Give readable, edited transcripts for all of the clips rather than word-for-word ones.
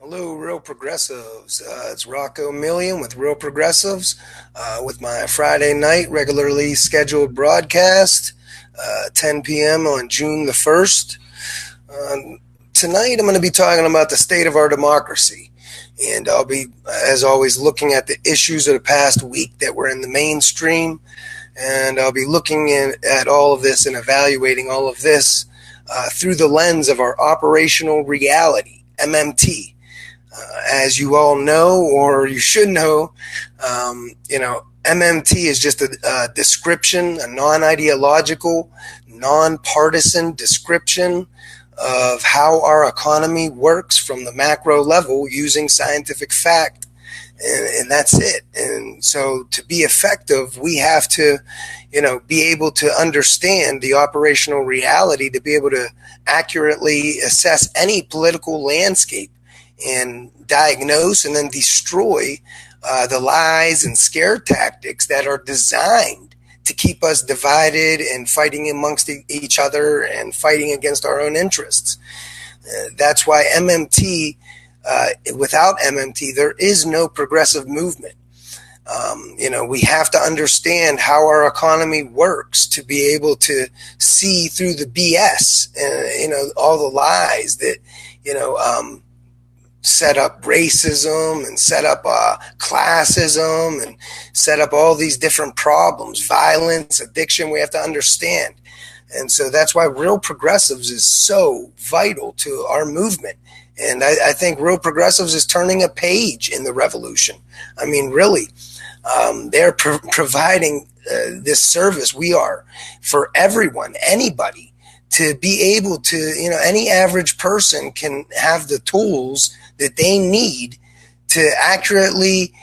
Hello, Real Progressives. It's Rocco Million with Real Progressives with my Friday night regularly scheduled broadcast, 10 p.m. on June the 1st. Tonight, I'm going to be talking about the state of our democracy. And I'll be, as always, looking at the issues of the past week that were in the mainstream. And I'll be looking at all of this and evaluating all of this through the lens of our operational reality, MMT. As you all know, or you should know, MMT is just a description, a non-ideological, non-partisan description of how our economy works from the macro level using scientific fact. And that's it. And so to be effective, we have to, be able to understand the operational reality to be able to accurately assess any political landscape and diagnose and then destroy the lies and scare tactics that are designed to keep us divided and fighting amongst each other and fighting against our own interests. That's why without MMT, there is no progressive movement. We have to understand how our economy works to be able to see through the BS and, all the lies that, set up racism and set up classism and set up all these different problems, violence, addiction. We have to understand. And so that's why Real Progressives is so vital to our movement. And I think Real Progressives is turning a page in the revolution. I mean, really, they're providing this service. We are for everyone, anybody, to be able to, any average person can have the tools that they need to accurately,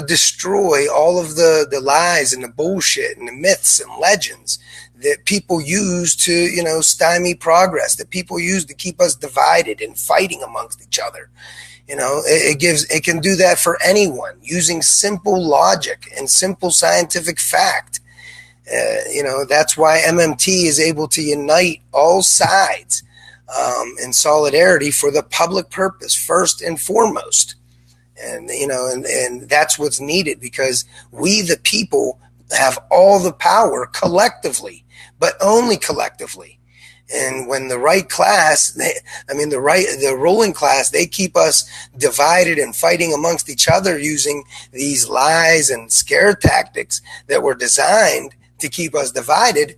destroy all of the lies and the bullshit and the myths and legends that people use to, stymie progress, that people use to keep us divided and fighting amongst each other. It can do that for anyone using simple logic and simple scientific fact. That's why MMT is able to unite all sides in solidarity for the public purpose, first and foremost. And that's what's needed, because we, the people, have all the power collectively, but only collectively. And when the right class, the ruling class, they keep us divided and fighting amongst each other using these lies and scare tactics that were designed to keep us divided.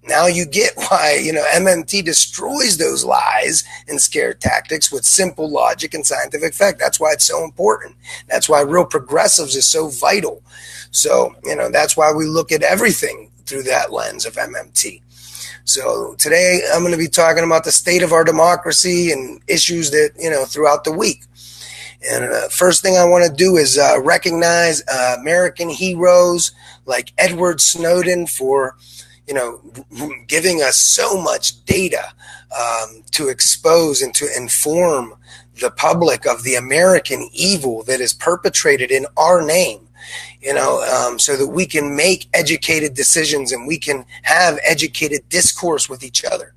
Now you get why, MMT destroys those lies and scare tactics with simple logic and scientific fact. That's why it's so important. That's why Real Progressives is so vital. So, that's why we look at everything through that lens of MMT. So today I'm going to be talking about the state of our democracy and issues that, throughout the week. And first thing I want to do is recognize American heroes like Edward Snowden for, giving us so much data to expose and to inform the public of the American evil that is perpetrated in our name, so that we can make educated decisions and we can have educated discourse with each other.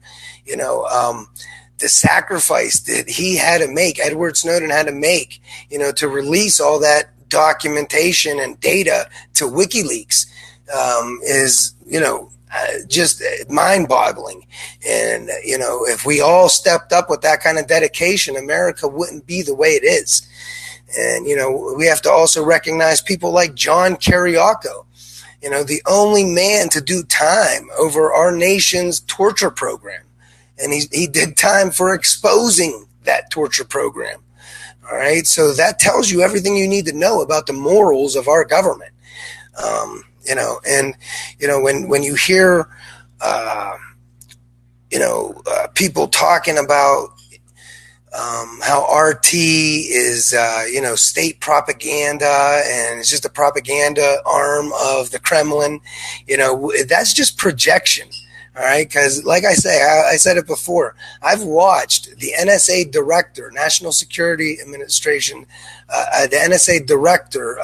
The sacrifice that he had to make, Edward Snowden had to make, to release all that documentation and data to WikiLeaks is, just mind-boggling. And, if we all stepped up with that kind of dedication, America wouldn't be the way it is. And, we have to also recognize people like John Kiriakou, the only man to do time over our nation's torture program. And he did time for exposing that torture program. All right. So that tells you everything you need to know about the morals of our government. When you hear, people talking about how RT is, state propaganda and it's just a propaganda arm of the Kremlin, that's just projection. All right. Because like I said it before, I've watched the NSA director, National Security Administration, the NSA director,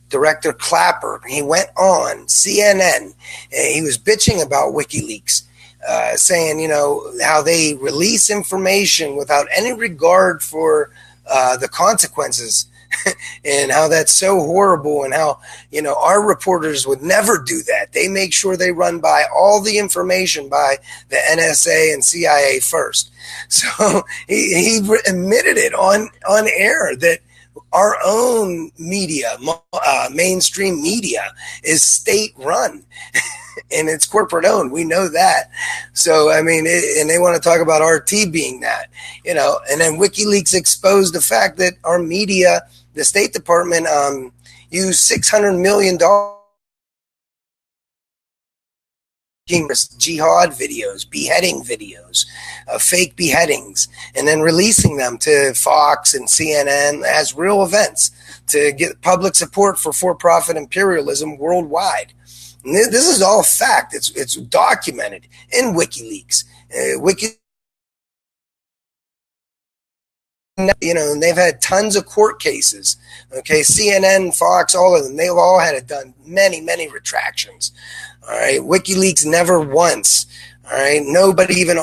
Director Clapper. He went on CNN and he was bitching about WikiLeaks, saying, how they release information without any regard for the consequences and how that's so horrible, and how, our reporters would never do that. They make sure they run by all the information by the NSA and CIA first. So he admitted it on air that our own media, mainstream media, is state run and it's corporate owned. We know that. So, and they want to talk about RT being that, and then WikiLeaks exposed the fact that our media, the State Department, used $600 million jihad videos, beheading videos, fake beheadings, and then releasing them to Fox and CNN as real events to get public support for for-profit imperialism worldwide. And this is all fact. It's documented in WikiLeaks. And they've had tons of court cases. Okay, CNN, Fox, all of them, they've all had done many, many retractions. All right, WikiLeaks never once. All right, nobody, even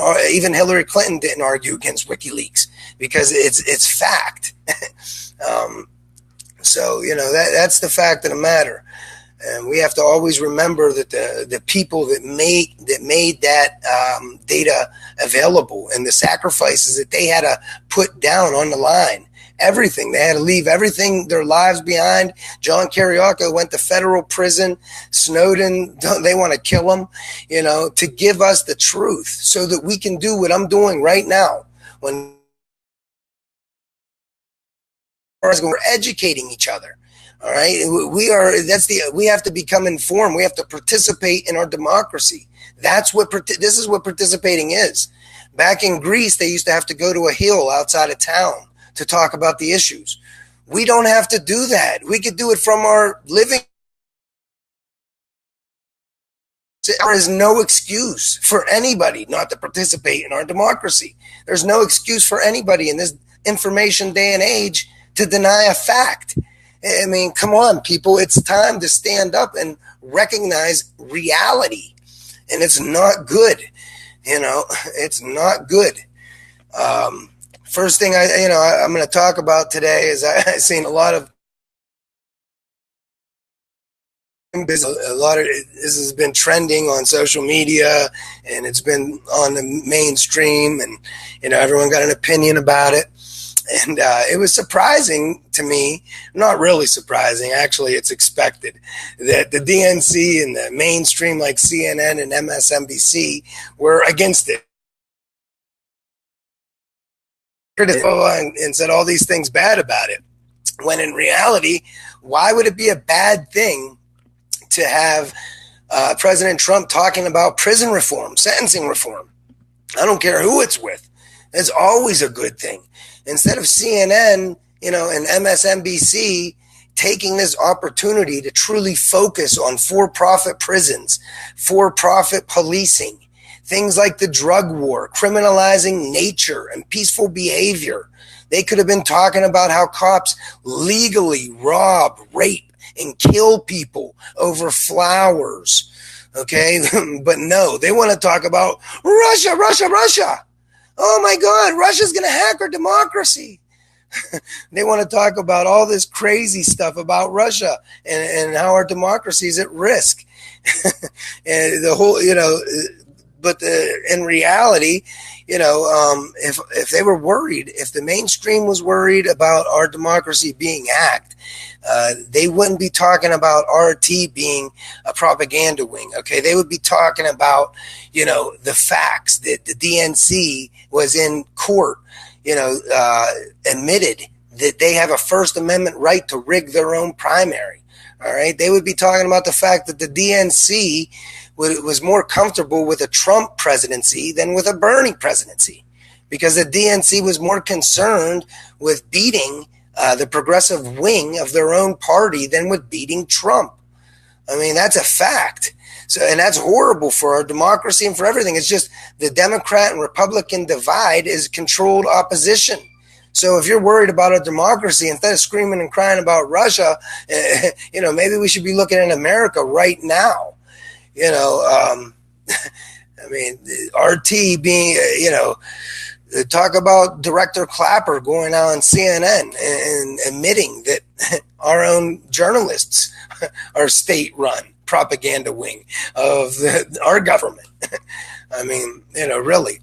Hillary Clinton, didn't argue against WikiLeaks because it's fact. So that's the fact of the matter, and we have to always remember that the people that made that data available and the sacrifices that they had to put down on the line. Everything. They had to leave everything, their lives behind. John Kiriakou went to federal prison. Snowden, they want to kill him, to give us the truth so that we can do what I'm doing right now. When we're educating each other. All right. We have to become informed. We have to participate in our democracy. This is what participating is. Back in Greece, they used to have to go to a hill outside of town to talk about the issues. We don't have to do that. We could do it from our living. There is no excuse for anybody not to participate in our democracy. There's no excuse for anybody in this information day and age to deny a fact. Come on, people. It's time to stand up and recognize reality. And it's not good. It's not good. First thing I'm going to talk about today is I've seen a lot of this has been trending on social media, and it's been on the mainstream, and everyone got an opinion about it. And it was surprising to me, not really surprising, actually it's expected, that the DNC and the mainstream like CNN and MSNBC were against it. And said all these things bad about it, when in reality, why would it be a bad thing to have President Trump talking about prison reform, sentencing reform? I don't care who it's with. It's always a good thing. Instead of CNN, and MSNBC taking this opportunity to truly focus on for-profit prisons, for-profit policing, things like the drug war, criminalizing nature and peaceful behavior. They could have been talking about how cops legally rob, rape, and kill people over flowers. Okay? But no, they want to talk about Russia, Russia, Russia. Oh my God, Russia's going to hack our democracy. They want to talk about all this crazy stuff about Russia and how our democracy is at risk. And the whole, but in reality, if they were worried, if the mainstream was worried about our democracy being hacked, they wouldn't be talking about RT being a propaganda wing. Okay, they would be talking about, the facts that the DNC was in court, admitted that they have a First Amendment right to rig their own primary. All right, they would be talking about the fact that the DNC was more comfortable with a Trump presidency than with a Bernie presidency, because the DNC was more concerned with beating the progressive wing of their own party than with beating Trump. That's a fact. So, and that's horrible for our democracy and for everything. It's just the Democrat and Republican divide is controlled opposition. So if you're worried about our democracy, instead of screaming and crying about Russia, maybe we should be looking at America right now. RT being, talk about Director Clapper going on CNN and admitting that our own journalists are state-run propaganda wing of our government. I mean, really.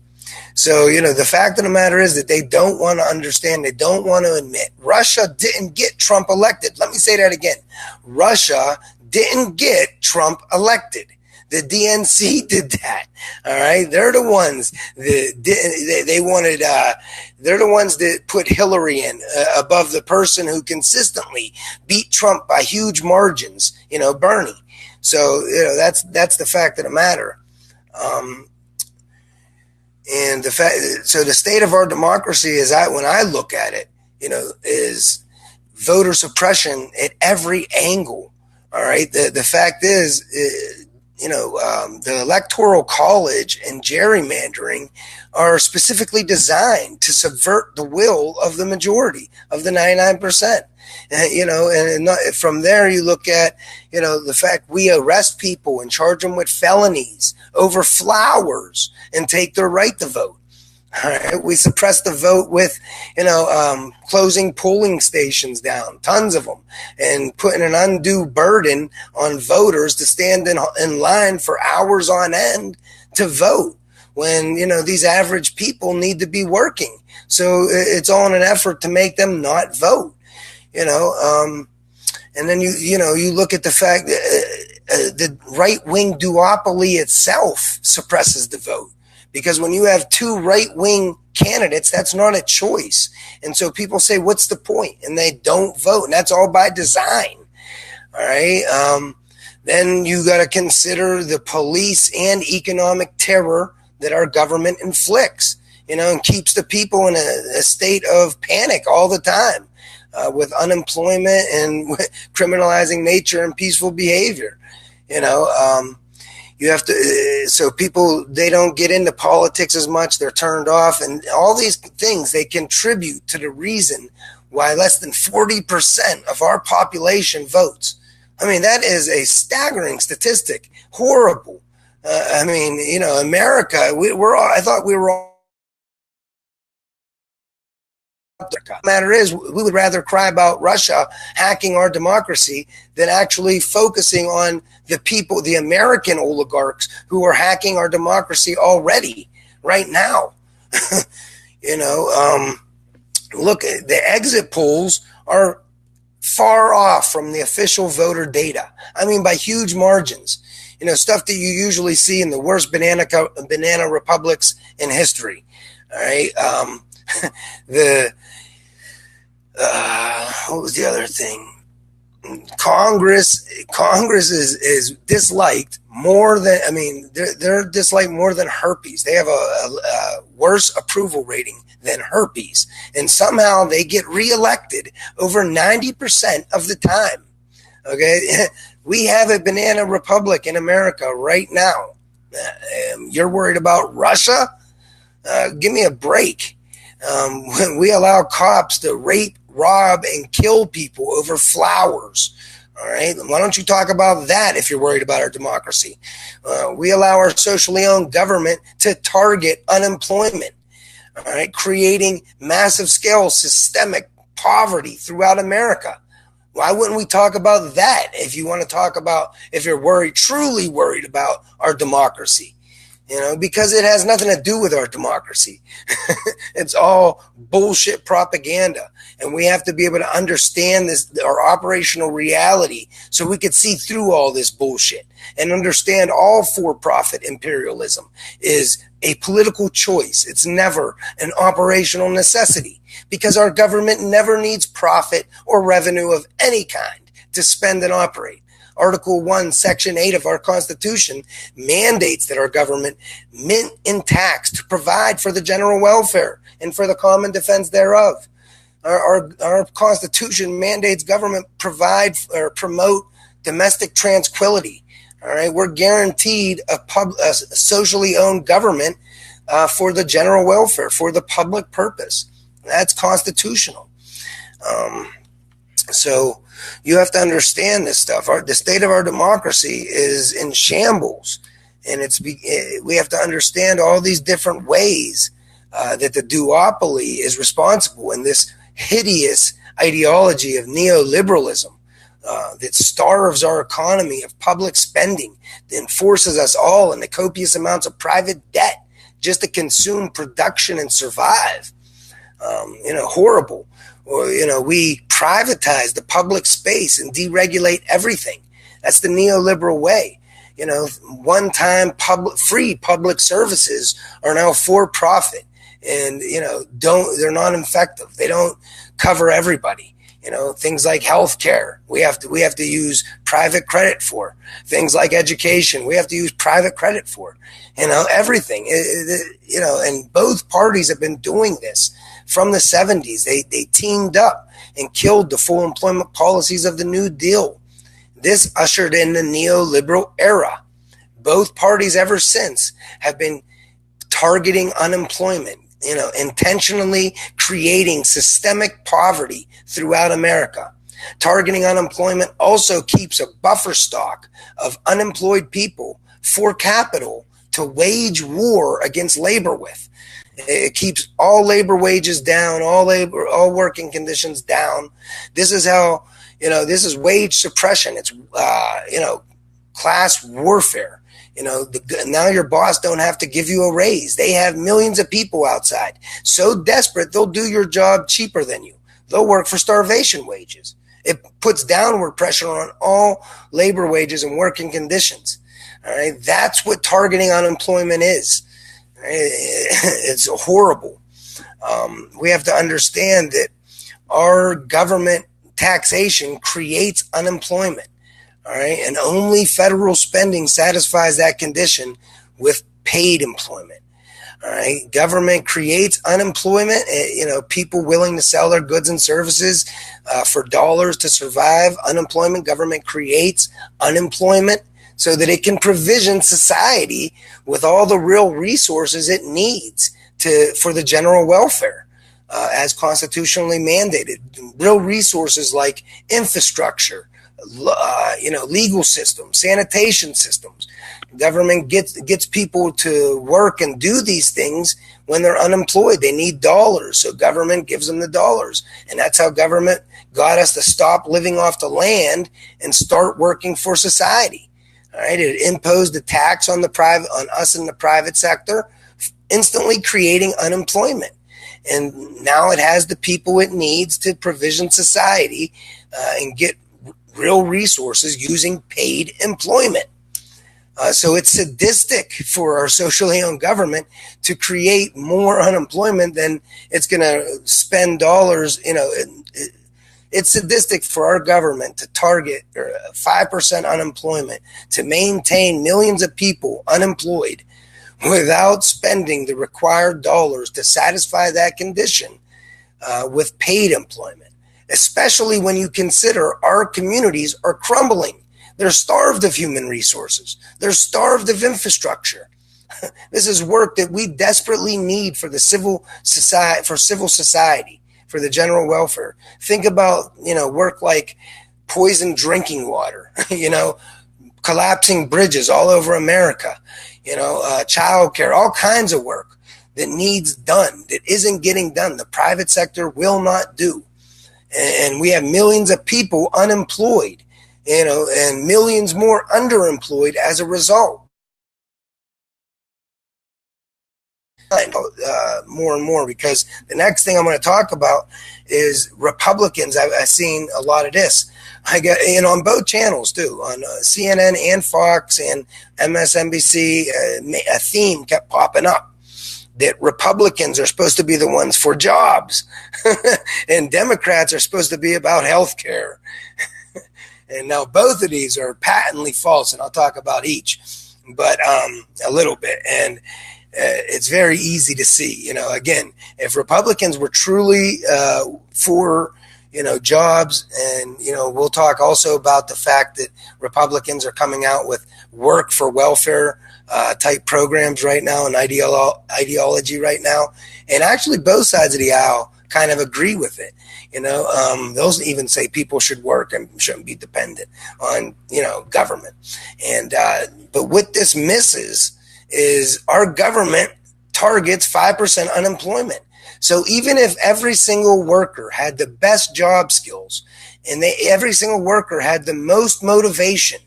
So, the fact of the matter is that they don't want to understand. They don't want to admit. Russia didn't get Trump elected. Let me say that again. Russia didn't get Trump elected. The DNC did that. All right. They're the ones that they wanted. They're the ones that put Hillary in above the person who consistently beat Trump by huge margins, Bernie. So, that's the fact of the matter. And so the state of our democracy is, when I look at it, is voter suppression at every angle. All right. The fact is, the Electoral College and gerrymandering are specifically designed to subvert the will of the majority of the 99%. And from there you look at, the fact we arrest people and charge them with felonies over flowers and take their right to vote. All right. We suppress the vote with, closing polling stations down, tons of them, and putting an undue burden on voters to stand in line for hours on end to vote when, these average people need to be working. So it's all in an effort to make them not vote, and then you look at the fact that the right-wing duopoly itself suppresses the vote. Because when you have two right-wing candidates, that's not a choice. And so people say, what's the point? And they don't vote. And that's all by design. All right. Then you got to consider the police and economic terror that our government inflicts, and keeps the people in a state of panic all the time with unemployment and criminalizing nature and peaceful behavior. You have to, so people, they don't get into politics as much. They're turned off, and all these things, they contribute to the reason why less than 40% of our population votes. I mean, that is a staggering statistic. Horrible. America, I thought we were all. The matter is, we would rather cry about Russia hacking our democracy than actually focusing on the people, the American oligarchs who are hacking our democracy already right now. Look, the exit polls are far off from the official voter data. I mean, by huge margins. Stuff that you usually see in the worst banana republics in history. All right. What was the other thing? Congress is disliked more than, they're disliked more than herpes. They have a worse approval rating than herpes. And somehow they get reelected over 90% of the time. Okay. We have a banana republic in America right now. You're worried about Russia? Give me a break. When we allow cops to rape, rob, and kill people over flowers. All right. Why don't you talk about that if you're worried about our democracy? We allow our socially owned government to target unemployment. All right. Creating massive scale systemic poverty throughout America. Why wouldn't we talk about that if you want to talk about, if you're worried, truly worried about our democracy? Because it has nothing to do with our democracy. It's all bullshit propaganda. And we have to be able to understand this, our operational reality, so we could see through all this bullshit and understand all for-profit imperialism is a political choice. It's never an operational necessity, because our government never needs profit or revenue of any kind to spend and operate. Article 1, Section 8 of our Constitution mandates that our government mint in tax to provide for the general welfare and for the common defense thereof. Our Constitution mandates government provide or promote domestic tranquility. All right, we're guaranteed a socially owned government for the general welfare, for the public purpose. That's constitutional. So you have to understand this stuff. The state of our democracy is in shambles, and we have to understand all these different ways that the duopoly is responsible, and this hideous ideology of neoliberalism that starves our economy of public spending, that forces us all into copious amounts of private debt just to consume production and survive. Horrible. Or, we privatize the public space and deregulate everything. That's the neoliberal way. One-time free public services are now for profit, and they're not effective. They don't cover everybody. Things like healthcare, we have to use private credit for. Things like education, we have to use private credit for. Everything. And both parties have been doing this from the 70s. They teamed up and killed the full employment policies of the New Deal. This ushered in the neoliberal era. Both parties ever since have been targeting unemployment, intentionally creating systemic poverty throughout America. Targeting unemployment also keeps a buffer stock of unemployed people for capital to wage war against labor with. It keeps all labor wages down, all working conditions down. This is how, this is wage suppression. It's, class warfare. Now your boss don't have to give you a raise. They have millions of people outside. So desperate, they'll do your job cheaper than you. They'll work for starvation wages. It puts downward pressure on all labor wages and working conditions. All right. That's what targeting unemployment is. It's horrible. We have to understand that our government taxation creates unemployment. All right. And only federal spending satisfies that condition with paid employment. All right. Government creates unemployment, people willing to sell their goods and services for dollars to survive. Unemployment, government creates unemployment so that it can provision society with all the real resources it needs for the general welfare as constitutionally mandated. Real resources like infrastructure, legal systems, sanitation systems. Government gets people to work and do these things when they're unemployed. They need dollars, so government gives them the dollars. And that's how government got us to stop living off the land and start working for society. All right, it imposed a tax on us in the private sector, instantly creating unemployment. And now it has the people it needs to provision society and get real resources using paid employment. So it's sadistic for our socially owned government to create more unemployment than it's going to spend dollars. It's sadistic for our government to target 5% unemployment, to maintain millions of people unemployed without spending the required dollars to satisfy that condition with paid employment, especially when you consider our communities are crumbling. They're starved of human resources. They're starved of infrastructure. This is work that we desperately need for the civil society, for the general welfare. Think about, work like poisoned drinking water, collapsing bridges all over America, childcare, all kinds of work that needs done, that isn't getting done. The private sector will not do. And we have millions of people unemployed, and millions more underemployed as a result. More and more, because the next thing I'm going to talk about is Republicans. I've seen a lot of this. I get on both channels too, on CNN and Fox and MSNBC. A theme kept popping up that Republicans are supposed to be the ones for jobs, and Democrats are supposed to be about health care. And now both of these are patently false, and I'll talk about each, but a little bit. And it's very easy to see, again, if Republicans were truly for, jobs, and, we'll talk also about the fact that Republicans are coming out with work for welfare type programs right now and ideology right now. And actually both sides of the aisle kind of agree with it. Those even say people should work and shouldn't be dependent on, government. And but what this misses is our government targets 5% unemployment. So even if every single worker had the best job skills and every single worker had the most motivation,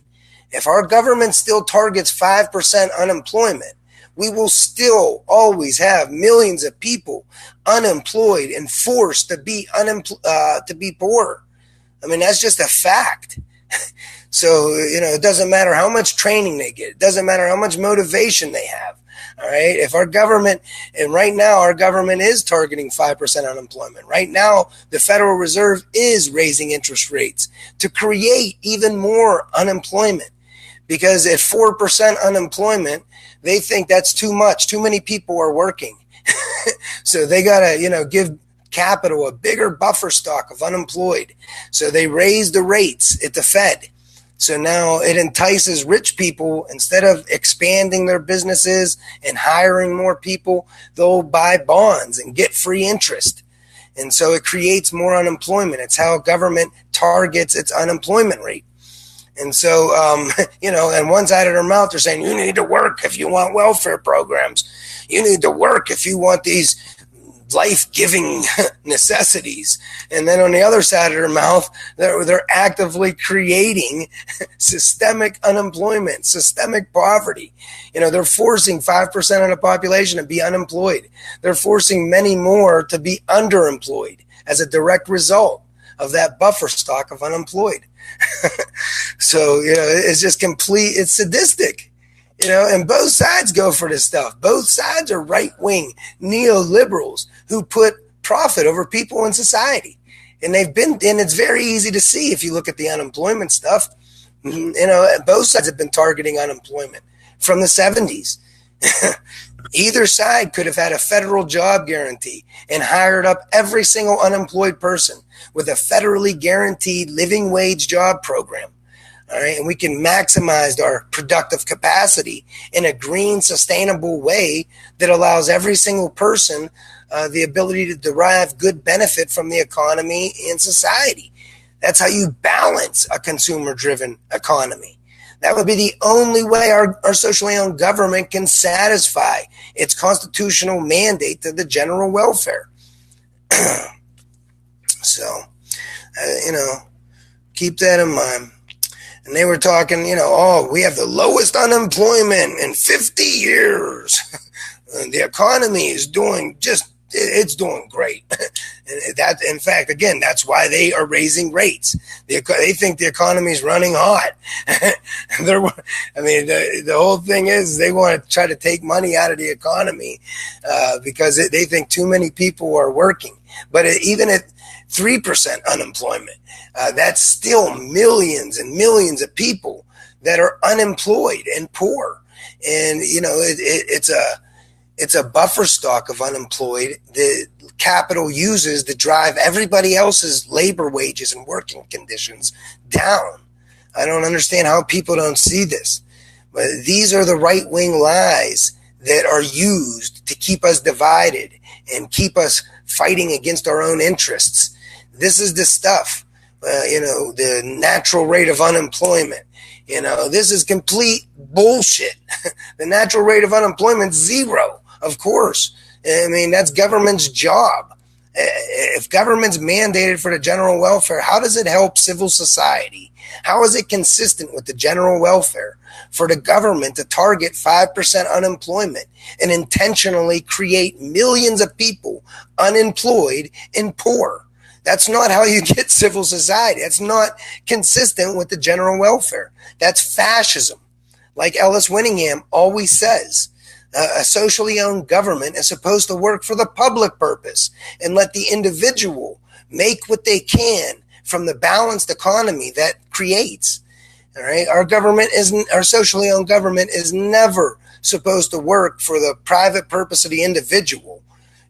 if our government still targets 5% unemployment, we will still always have millions of people unemployed and forced to be poor. I mean, that's just a fact. So, it doesn't matter how much training they get. It doesn't matter how much motivation they have. All right. If our government, and right now our government is targeting 5% unemployment. Right now, the Federal Reserve is raising interest rates to create even more unemployment, because at 4% unemployment, they think that's too much. Too many people are working. So they got to, give capital a bigger buffer stock of unemployed. So they raise the rates at the Fed. So now it entices rich people, instead of expanding their businesses and hiring more people, they'll buy bonds and get free interest. And so it creates more unemployment. It's how government targets its unemployment rate. And so, on one side of their mouth, they're saying, you need to work if you want welfare programs. You need to work if you want these life-giving necessities. And then on the other side of their mouth, they're actively creating systemic unemployment, systemic poverty. They're forcing 5% of the population to be unemployed. They're forcing many more to be underemployed as a direct result of that buffer stock of unemployed. So, it's just it's sadistic. And both sides go for this stuff. Both sides are right-wing neoliberals who put profit over people in society. And it's very easy to see if you look at the unemployment stuff. Both sides have been targeting unemployment from the 70s. Either side could have had a federal job guarantee and hired up every single unemployed person with a federally guaranteed living wage job program. All right, and we can maximize our productive capacity in a green, sustainable way that allows every single person the ability to derive good benefit from the economy and society. That's how you balance a consumer-driven economy. That would be the only way our socially owned government can satisfy its constitutional mandate to the general welfare. So, keep that in mind. And they were talking, we have the lowest unemployment in 50 years. The economy is it's doing great. And that, in fact, again, that's why they are raising rates. They think the economy is running hot. The whole thing is they want to try to take money out of the economy because they think too many people are working. But even at 3% unemployment, that's still millions and millions of people that are unemployed and poor. And, it's a buffer stock of unemployed that capital uses to drive everybody else's labor wages and working conditions down. I don't understand how people don't see this. But these are the right-wing lies that are used to keep us divided and keep us fighting against our own interests. This is the stuff, the natural rate of unemployment. This is complete bullshit. The natural rate of unemployment is 0. Of course. That's government's job. If government's mandated for the general welfare, how does it help civil society? How is it consistent with the general welfare for the government to target 5% unemployment and intentionally create millions of people unemployed and poor? That's not how you get civil society. That's not consistent with the general welfare. That's fascism. Like Ellis Winningham always says, a socially owned government is supposed to work for the public purpose and let the individual make what they can from the balanced economy that creates. All right. Our socially owned government is never supposed to work for the private purpose of the individual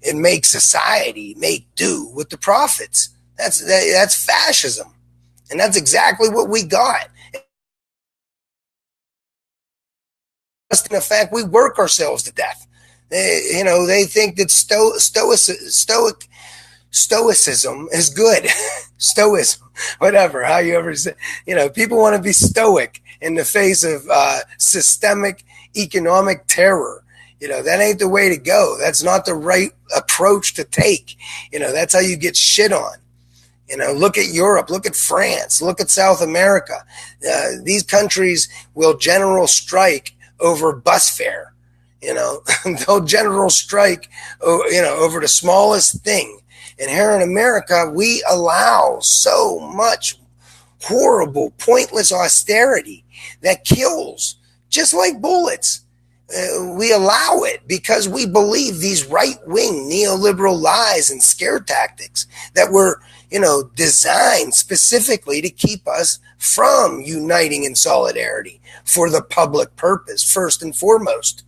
and make society make do with the profits. That's fascism. And that's exactly what we got. In fact, we work ourselves to death. They think that stoicism is good. Stoicism, whatever, how you ever say. People want to be stoic in the face of systemic economic terror. That ain't the way to go. That's not the right approach to take. That's how you get shit on. Look at Europe, look at France, look at South America. These countries will general strike over bus fare. They'll general strike, over the smallest thing. And here in America, we allow so much horrible, pointless austerity that kills, just like bullets. We allow it because we believe these right-wing neoliberal lies and scare tactics that were, designed specifically to keep us from uniting in solidarity for the public purpose, first and foremost.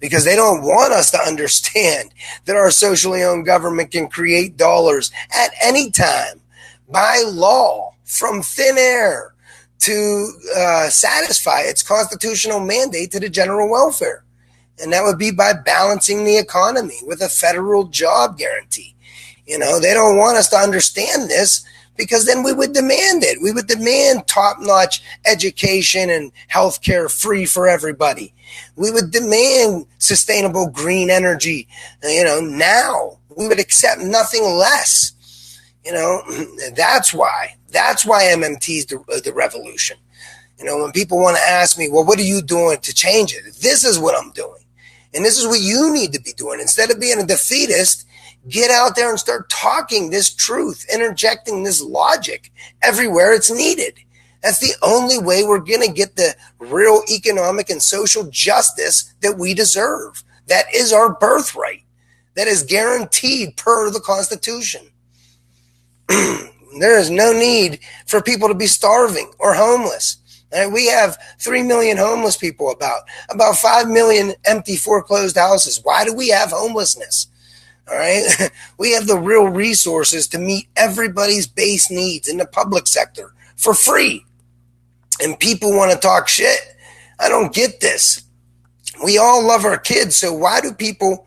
Because they don't want us to understand that our socially owned government can create dollars at any time by law from thin air to satisfy its constitutional mandate to the general welfare. And that would be by balancing the economy with a federal job guarantee. They don't want us to understand this because then we would demand it. We would demand top-notch education and healthcare free for everybody. We would demand sustainable green energy. Now we would accept nothing less. That's why MMT is the revolution. When people want to ask me, well, what are you doing to change it? This is what I'm doing. And this is what you need to be doing. Instead of being a defeatist, get out there and start talking this truth, interjecting this logic everywhere it's needed. That's the only way we're going to get the real economic and social justice that we deserve. That is our birthright. That is guaranteed per the Constitution. There is no need for people to be starving or homeless. And we have 3 million homeless people, about 5 million empty foreclosed houses. Why do we have homelessness? All right. We have the real resources to meet everybody's base needs in the public sector for free. And people want to talk shit. I don't get this. We all love our kids. So why do people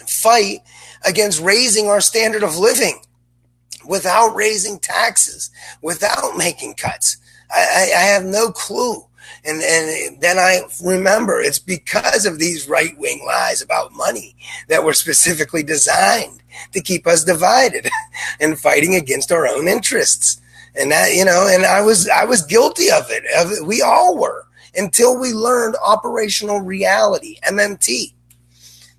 fight against raising our standard of living without raising taxes, without making cuts? I have no clue. And then I remember it's because of these right-wing lies about money that were specifically designed to keep us divided and fighting against our own interests. And that, and I was guilty of it. We all were, until we learned operational reality, MMT.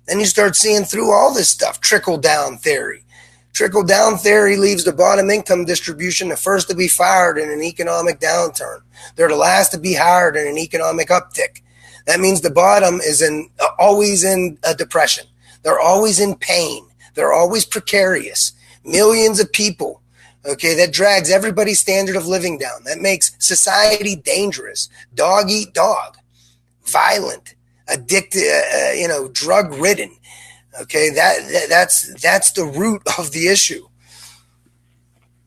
Then you start seeing through all this stuff, trickle-down theory. Trickle-down theory leaves the bottom income distribution the first to be fired in an economic downturn. They're the last to be hired in an economic uptick. That means the bottom is always in a depression. They're always in pain. They're always precarious. Millions of people, that drags everybody's standard of living down. That makes society dangerous, dog eat dog, violent, addicted, drug-ridden. That's the root of the issue.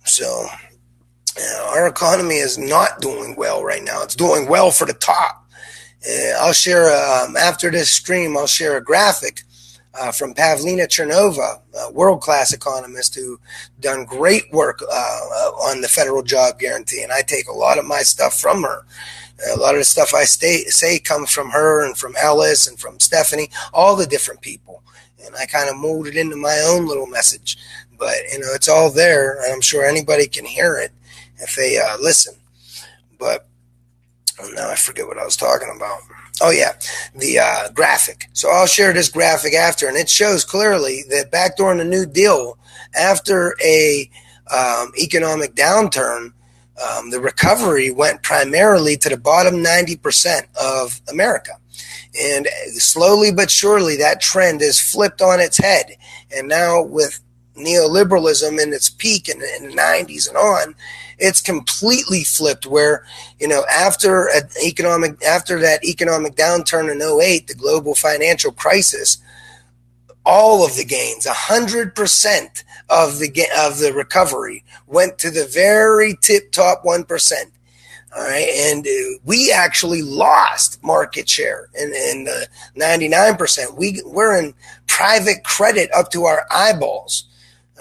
So our economy is not doing well right now. It's doing well for the top. I'll share after this stream. I'll share a graphic from Pavlina Chernova, a world-class economist who done great work on the federal job guarantee, and I take a lot of my stuff from her. A lot of the stuff I say comes from her and from Ellis and from Stephanie, all the different people. And I kind of molded it into my own little message. But, it's all there. And I'm sure anybody can hear it if they listen. But now I forget what I was talking about. Oh, yeah, the graphic. So I'll share this graphic after. And it shows clearly that back during the New Deal, after a economic downturn, the recovery went primarily to the bottom 90% of America. And slowly but surely, that trend is flipped on its head. And now with neoliberalism in its peak in the 90s and on, it's completely flipped where, after that economic downturn in 2008, the global financial crisis, all of the gains, 100% of the recovery went to the very tip-top 1%. All right, and we actually lost market share in the 99%. We're in private credit up to our eyeballs.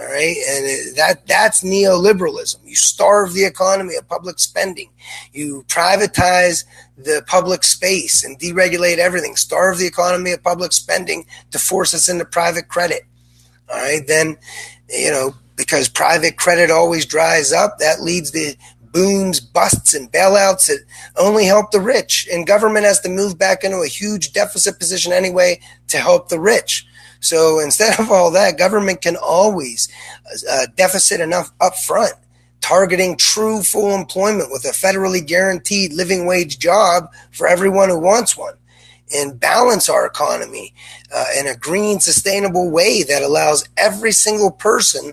All right. And that's neoliberalism. You starve the economy of public spending. You privatize the public space and deregulate everything. Starve the economy of public spending to force us into private credit. All right. Then, because private credit always dries up, that leads to booms, busts, and bailouts that only help the rich. And government has to move back into a huge deficit position anyway to help the rich. So instead of all that, government can always deficit enough up front, targeting true full employment with a federally guaranteed living wage job for everyone who wants one, and balance our economy in a green, sustainable way that allows every single person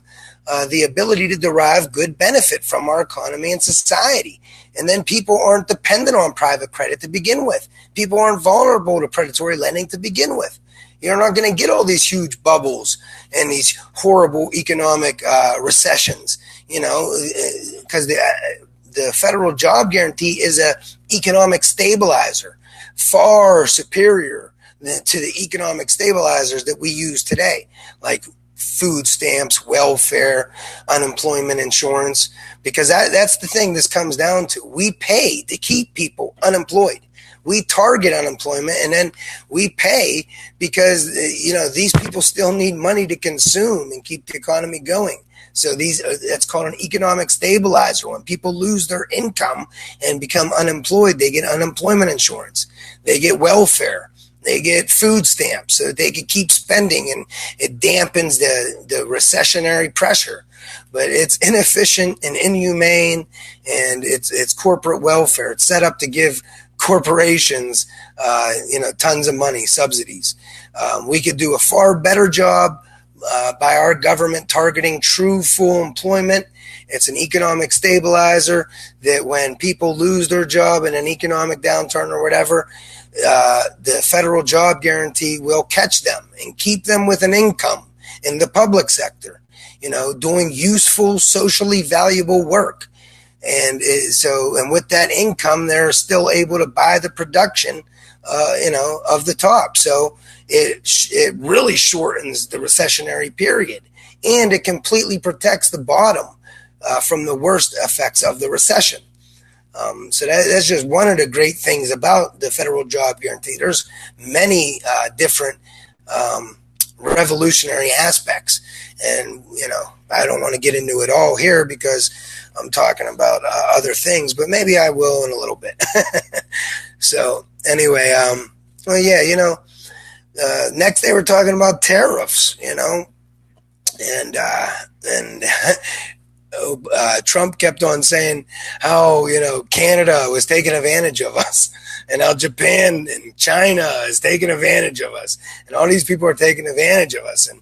the ability to derive good benefit from our economy and society. And then people aren't dependent on private credit to begin with. People aren't vulnerable to predatory lending to begin with. You're not going to get all these huge bubbles and these horrible economic recessions, because the federal job guarantee is an economic stabilizer, far superior to the economic stabilizers that we use today, like food stamps, welfare, unemployment insurance, because that's the thing this comes down to. We pay to keep people unemployed. We target unemployment, and then we pay because these people still need money to consume and keep the economy going. So that's called an economic stabilizer. When people lose their income and become unemployed, they get unemployment insurance, they get welfare, they get food stamps so that they can keep spending, and it dampens the recessionary pressure. But it's inefficient and inhumane, and it's corporate welfare. It's set up to give corporations tons of money, subsidies. We could do a far better job by our government targeting true full employment. It's an economic stabilizer that when people lose their job in an economic downturn or whatever, the federal job guarantee will catch them and keep them with an income in the public sector, doing useful, socially valuable work. And with that income, they're still able to buy the production, of the top. So it really shortens the recessionary period, and it completely protects the bottom from the worst effects of the recession. So that's just one of the great things about the federal job guarantee. There's many different revolutionary aspects, and I don't want to get into it all here because I'm talking about other things, but maybe I will in a little bit. So anyway, next they were talking about tariffs, and Trump kept on saying how, Canada was taking advantage of us, and how Japan and China is taking advantage of us, and all these people are taking advantage of us. And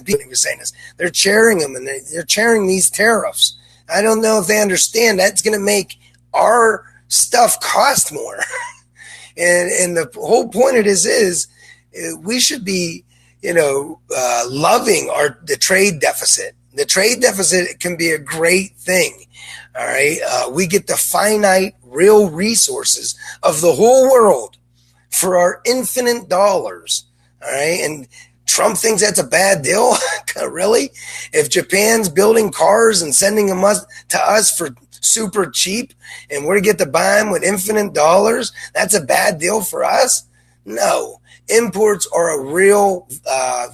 he was saying this, they're chairing them, and they're chairing these tariffs. I don't know if they understand that's going to make our stuff cost more. and the whole point of this is we should be, loving the trade deficit. The trade deficit can be a great thing. All right. We get the finite real resources of the whole world for our infinite dollars. All right. And Trump thinks that's a bad deal. Really? If Japan's building cars and sending them to us for super cheap, and we're to get to buy them with infinite dollars, that's a bad deal for us? No. Imports are a real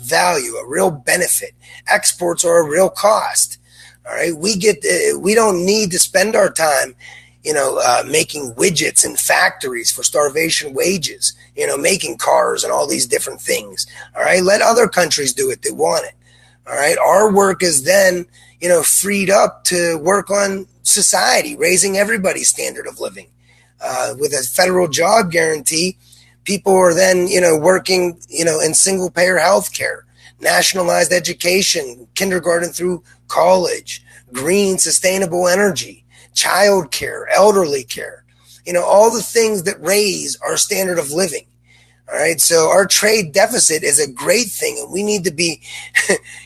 value, a real benefit. Exports are a real cost. All right. We don't need to spend our time, making widgets in factories for starvation wages, making cars and all these different things. All right. Let other countries do it. They want it. All right. Our work is then, freed up to work on society, raising everybody's standard of living. With a federal job guarantee, people are then, working, in single payer healthcare, nationalized education, kindergarten through college, green, sustainable energy, child care, elderly care, all the things that raise our standard of living. All right. So our trade deficit is a great thing, and we need to be,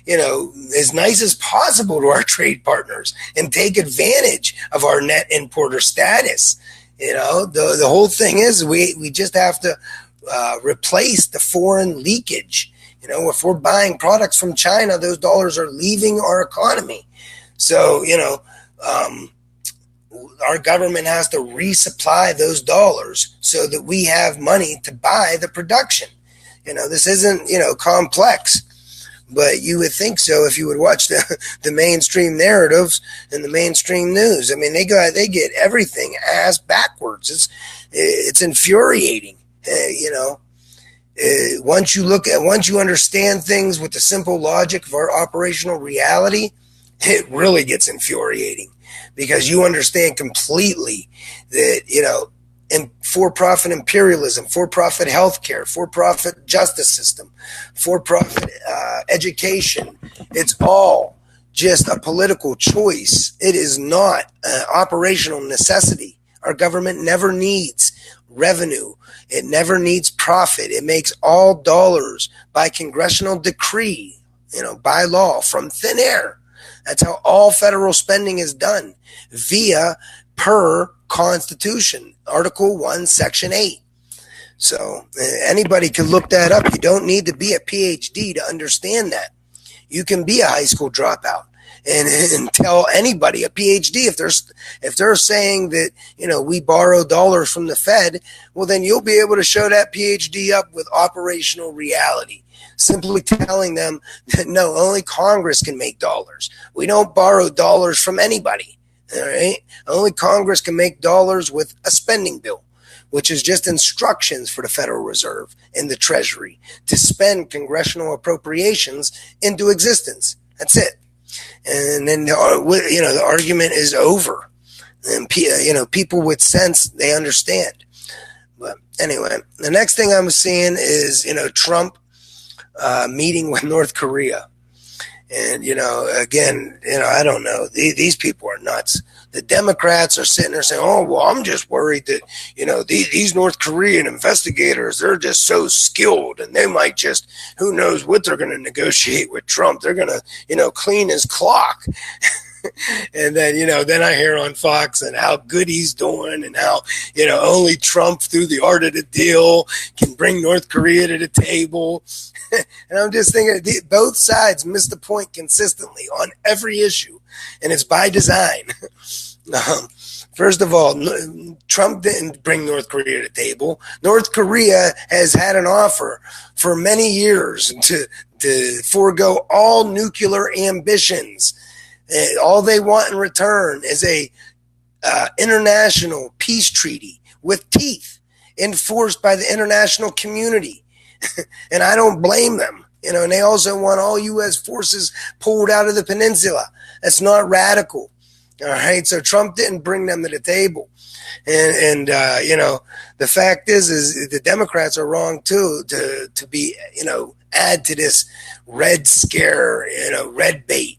as nice as possible to our trade partners and take advantage of our net importer status. The whole thing is we just have to replace the foreign leakage. If we're buying products from China, those dollars are leaving our economy. So, our government has to resupply those dollars so that we have money to buy the production. This isn't, complex, but you would think so if you would watch the mainstream narratives and the mainstream news. I mean, they get everything ass backwards. It's infuriating, once you understand things with the simple logic of our operational reality, it really gets infuriating, because you understand completely that, in for-profit imperialism, for-profit healthcare, for-profit justice system, for-profit education, it's all just a political choice. It is not an operational necessity. Our government never needs revenue. It never needs profit. It makes all dollars by congressional decree, by law, from thin air. That's how all federal spending is done, via per Constitution, Article 1, Section 8. So anybody can look that up. You don't need to be a PhD to understand that. You can be a high school dropout and tell anybody, a PhD, if they're saying that, we borrow dollars from the Fed, well, then you'll be able to show that PhD up with operational reality. Simply telling them that no, only Congress can make dollars. We don't borrow dollars from anybody. All right. Only Congress can make dollars with a spending bill, which is just instructions for the Federal Reserve and the Treasury to spend congressional appropriations into existence. That's it. And then, the argument is over. And, people with sense, they understand. But anyway, the next thing I'm seeing is, Trump meeting with North Korea. And, again, I don't know. These people are nuts. The Democrats are sitting there saying, oh, well, I'm just worried that, these North Korean investigators, they're just so skilled, and they might just, who knows what they're going to negotiate with Trump. They're going to, clean his clock. And then, then I hear on Fox and how good he's doing, and how, only Trump through the art of the deal can bring North Korea to the table. And I'm just thinking both sides miss the point consistently on every issue, and it's by design. First of all, Trump didn't bring North Korea to the table. North Korea has had an offer for many years to forego all nuclear ambitions. All they want in return is a international peace treaty with teeth, enforced by the international community. And I don't blame them. And they also want all U.S. forces pulled out of the peninsula. That's not radical. All right. So Trump didn't bring them to the table. And the fact is the Democrats are wrong too, to be, add to this red scare, red bait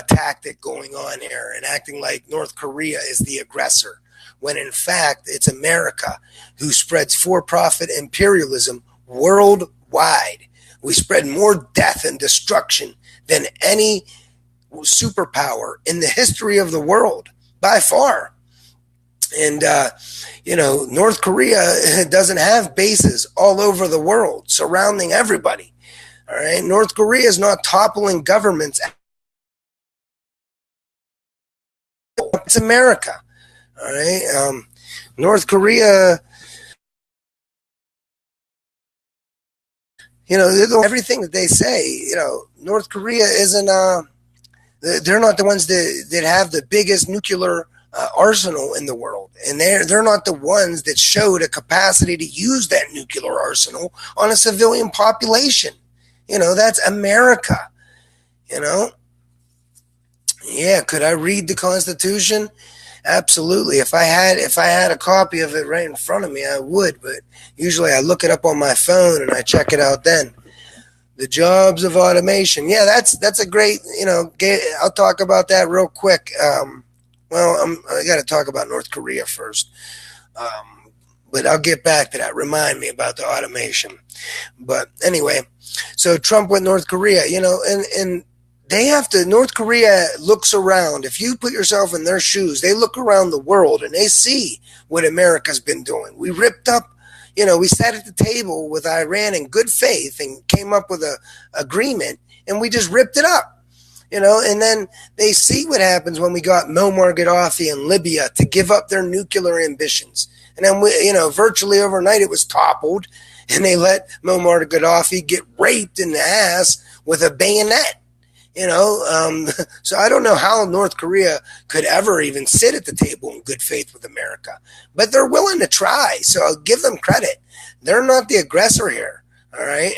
tactic going on here, and acting like North Korea is the aggressor, when in fact it's America who spreads for-profit imperialism worldwide. We spread more death and destruction than any superpower in the history of the world, by far. And, North Korea doesn't have bases all over the world surrounding everybody. All right. North Korea is not toppling governments. It's America. All right. North Korea, everything that they say, North Korea isn't, they're not the ones that have the biggest nuclear arsenal in the world. And they're not the ones that showed a capacity to use that nuclear arsenal on a civilian population. That's America, Yeah, could I read the Constitution? Absolutely. If I had a copy of it right in front of me, I would, but usually I look it up on my phone and I check it out then. The jobs of automation. Yeah, that's a great, I'll talk about that real quick. I got to talk about North Korea first. But I'll get back to that. Remind me about the automation. But anyway, so Trump with North Korea, and they have to, North Korea looks around. If you put yourself in their shoes, they look around the world and they see what America's been doing. We ripped up, we sat at the table with Iran in good faith and came up with a agreement, and we just ripped it up. And then they see what happens when we got Muammar Gaddafi in Libya to give up their nuclear ambitions. And then, virtually overnight it was toppled, and they let Muammar Gaddafi get raped in the ass with a bayonet. So I don't know how North Korea could ever even sit at the table in good faith with America, but they're willing to try. So I'll give them credit. They're not the aggressor here. All right.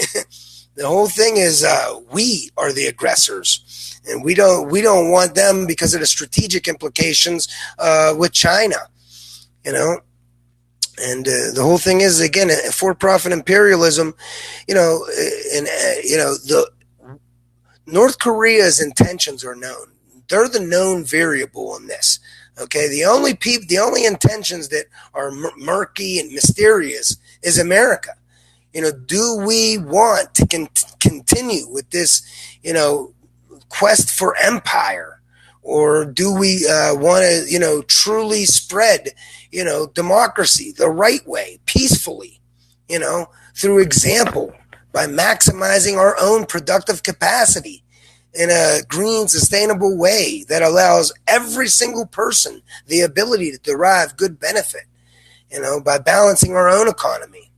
The whole thing is we are the aggressors, and we don't want them because of the strategic implications with China, And the whole thing is, again, for-profit imperialism, the North Korea's intentions are known. They're the known variable in this. Okay, the only intentions that are murky and mysterious is America. Do we want to continue with this, quest for empire, or do we want to, truly spread, democracy the right way, peacefully, through example, by maximizing our own productive capacity in a green, sustainable way that allows every single person the ability to derive good benefit, by balancing our own economy.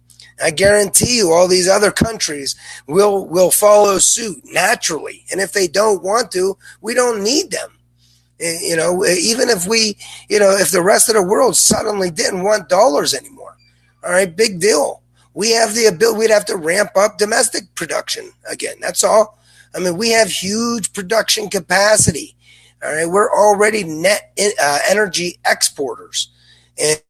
I guarantee you all these other countries will follow suit naturally. And if they don't want to, we don't need them. Even if if the rest of the world suddenly didn't want dollars anymore, all right, big deal. We have the ability, we'd have to ramp up domestic production again. That's all. I mean, we have huge production capacity. All right. We're already net energy exporters. And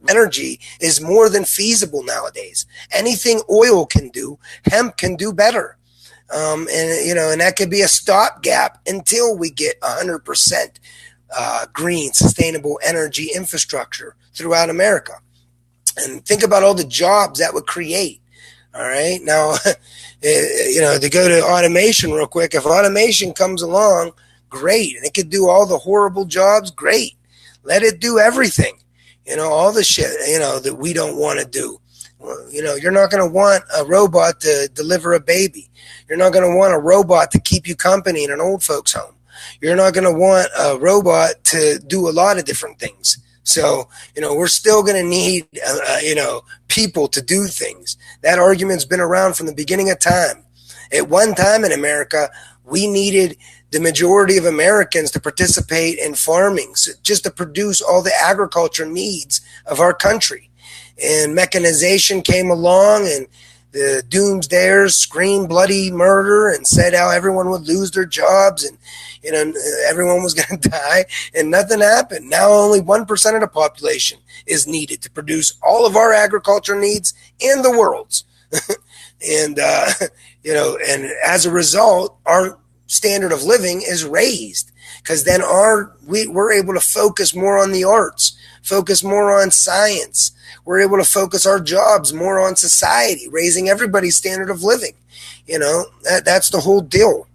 energy is more than feasible nowadays. Anything oil can do, hemp can do better. And that could be a stopgap until we get 100% green, sustainable energy infrastructure throughout America. And think about all the jobs that would create. All right. Now, to go to automation real quick, if automation comes along, great. And it could do all the horrible jobs, great. Let it do everything. All the shit, that we don't want to do. Well, you're not going to want a robot to deliver a baby. You're not going to want a robot to keep you company in an old folks home. You're not going to want a robot to do a lot of different things. So, we're still going to need, people to do things. That argument's been around from the beginning of time. At one time in America, we needed the majority of Americans to participate in farming, so just to produce all the agriculture needs of our country. And mechanization came along, and the doomsdayers screamed bloody murder and said how everyone would lose their jobs and everyone was going to die, and nothing happened. Now only 1% of the population is needed to produce all of our agriculture needs and the world's. And and as a result, our standard of living is raised, because then we're able to focus more on the arts, focus more on science. We're able to focus our jobs more on society, raising everybody's standard of living. That's the whole deal.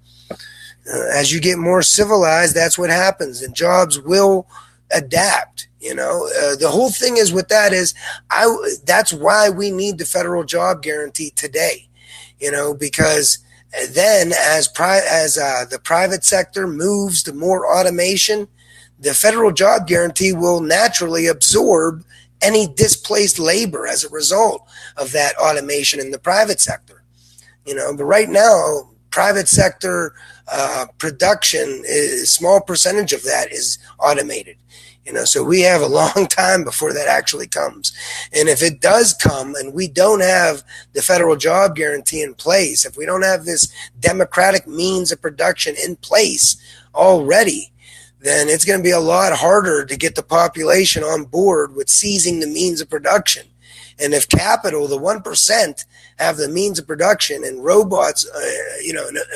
As you get more civilized, that's what happens, and jobs will adapt. The whole thing is with that is that's why we need the federal job guarantee today. Because then as the private sector moves to more automation, the federal job guarantee will naturally absorb any displaced labor as a result of that automation in the private sector. But right now, private sector production, is a small percentage of that is automated. So we have a long time before that actually comes. And if it does come and we don't have the federal job guarantee in place, if we don't have this democratic means of production in place already, then it's going to be a lot harder to get the population on board with seizing the means of production. And if capital, the 1%, have the means of production, and robots,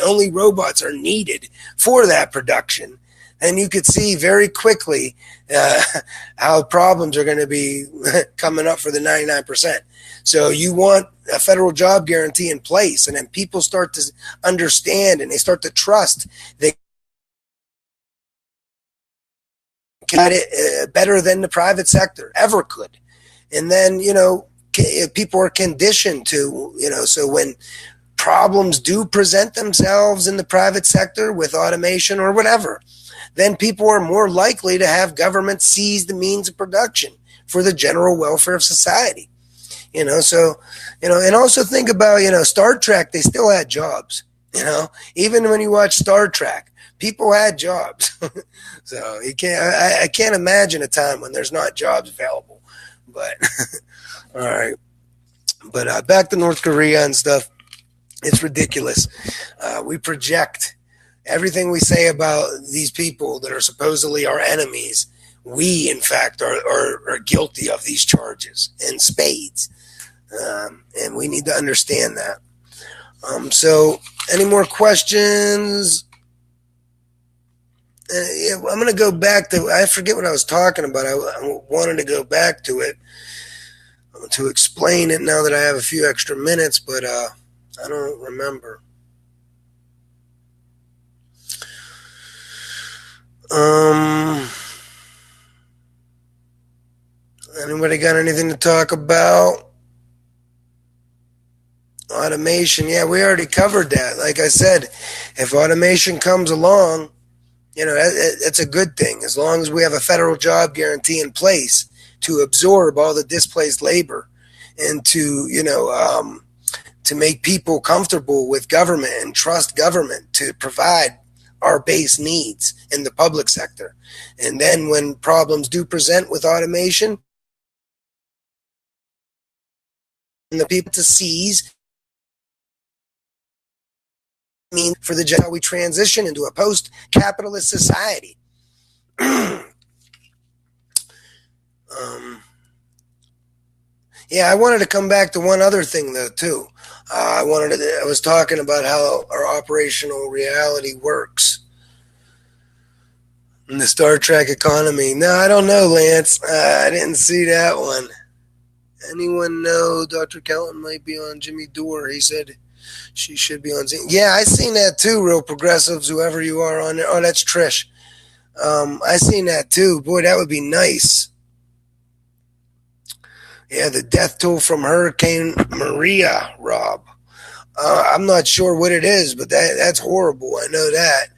only robots are needed for that production, then you could see very quickly how problems are going to be coming up for the 99%. So you want a federal job guarantee in place, and then people start to understand and they start to trust that can it better than the private sector ever could. And then, people are conditioned to, so when problems do present themselves in the private sector with automation or whatever, then people are more likely to have government seize the means of production for the general welfare of society. And also think about, Star Trek, they still had jobs, even when you watch Star Trek, people had jobs. So I can't imagine a time when there's not jobs available, but all right. But back to North Korea and stuff. It's ridiculous. We project everything we say about these people that are supposedly our enemies. We, in fact, are guilty of these charges in spades. And we need to understand that. So, any more questions? I'm going to go back to, I forget what I was talking about. I wanted to go back to it to explain it now that I have a few extra minutes, but I don't remember. Anybody got anything to talk about? Automation, yeah, we already covered that. Like I said, if automation comes along, that's a good thing, as long as we have a federal job guarantee in place to absorb all the displaced labor and to, to make people comfortable with government and trust government to provide our base needs in the public sector. And then when problems do present with automation, and the people to seize mean for the how we transition into a post-capitalist society. Yeah, I wanted to come back to one other thing though too. I was talking about how our operational reality works in the Star Trek economy. No, I don't know, Lance. I didn't see that one. Anyone know Dr. Kelton might be on Jimmy Dore? He said she should be on Zoom. Yeah, I seen that too, Real Progressives, whoever you are on there. Oh, that's Trish. I seen that too. Boy, that would be nice. Yeah, the death toll from Hurricane Maria, Rob. I'm not sure what it is, but that's horrible. I know that.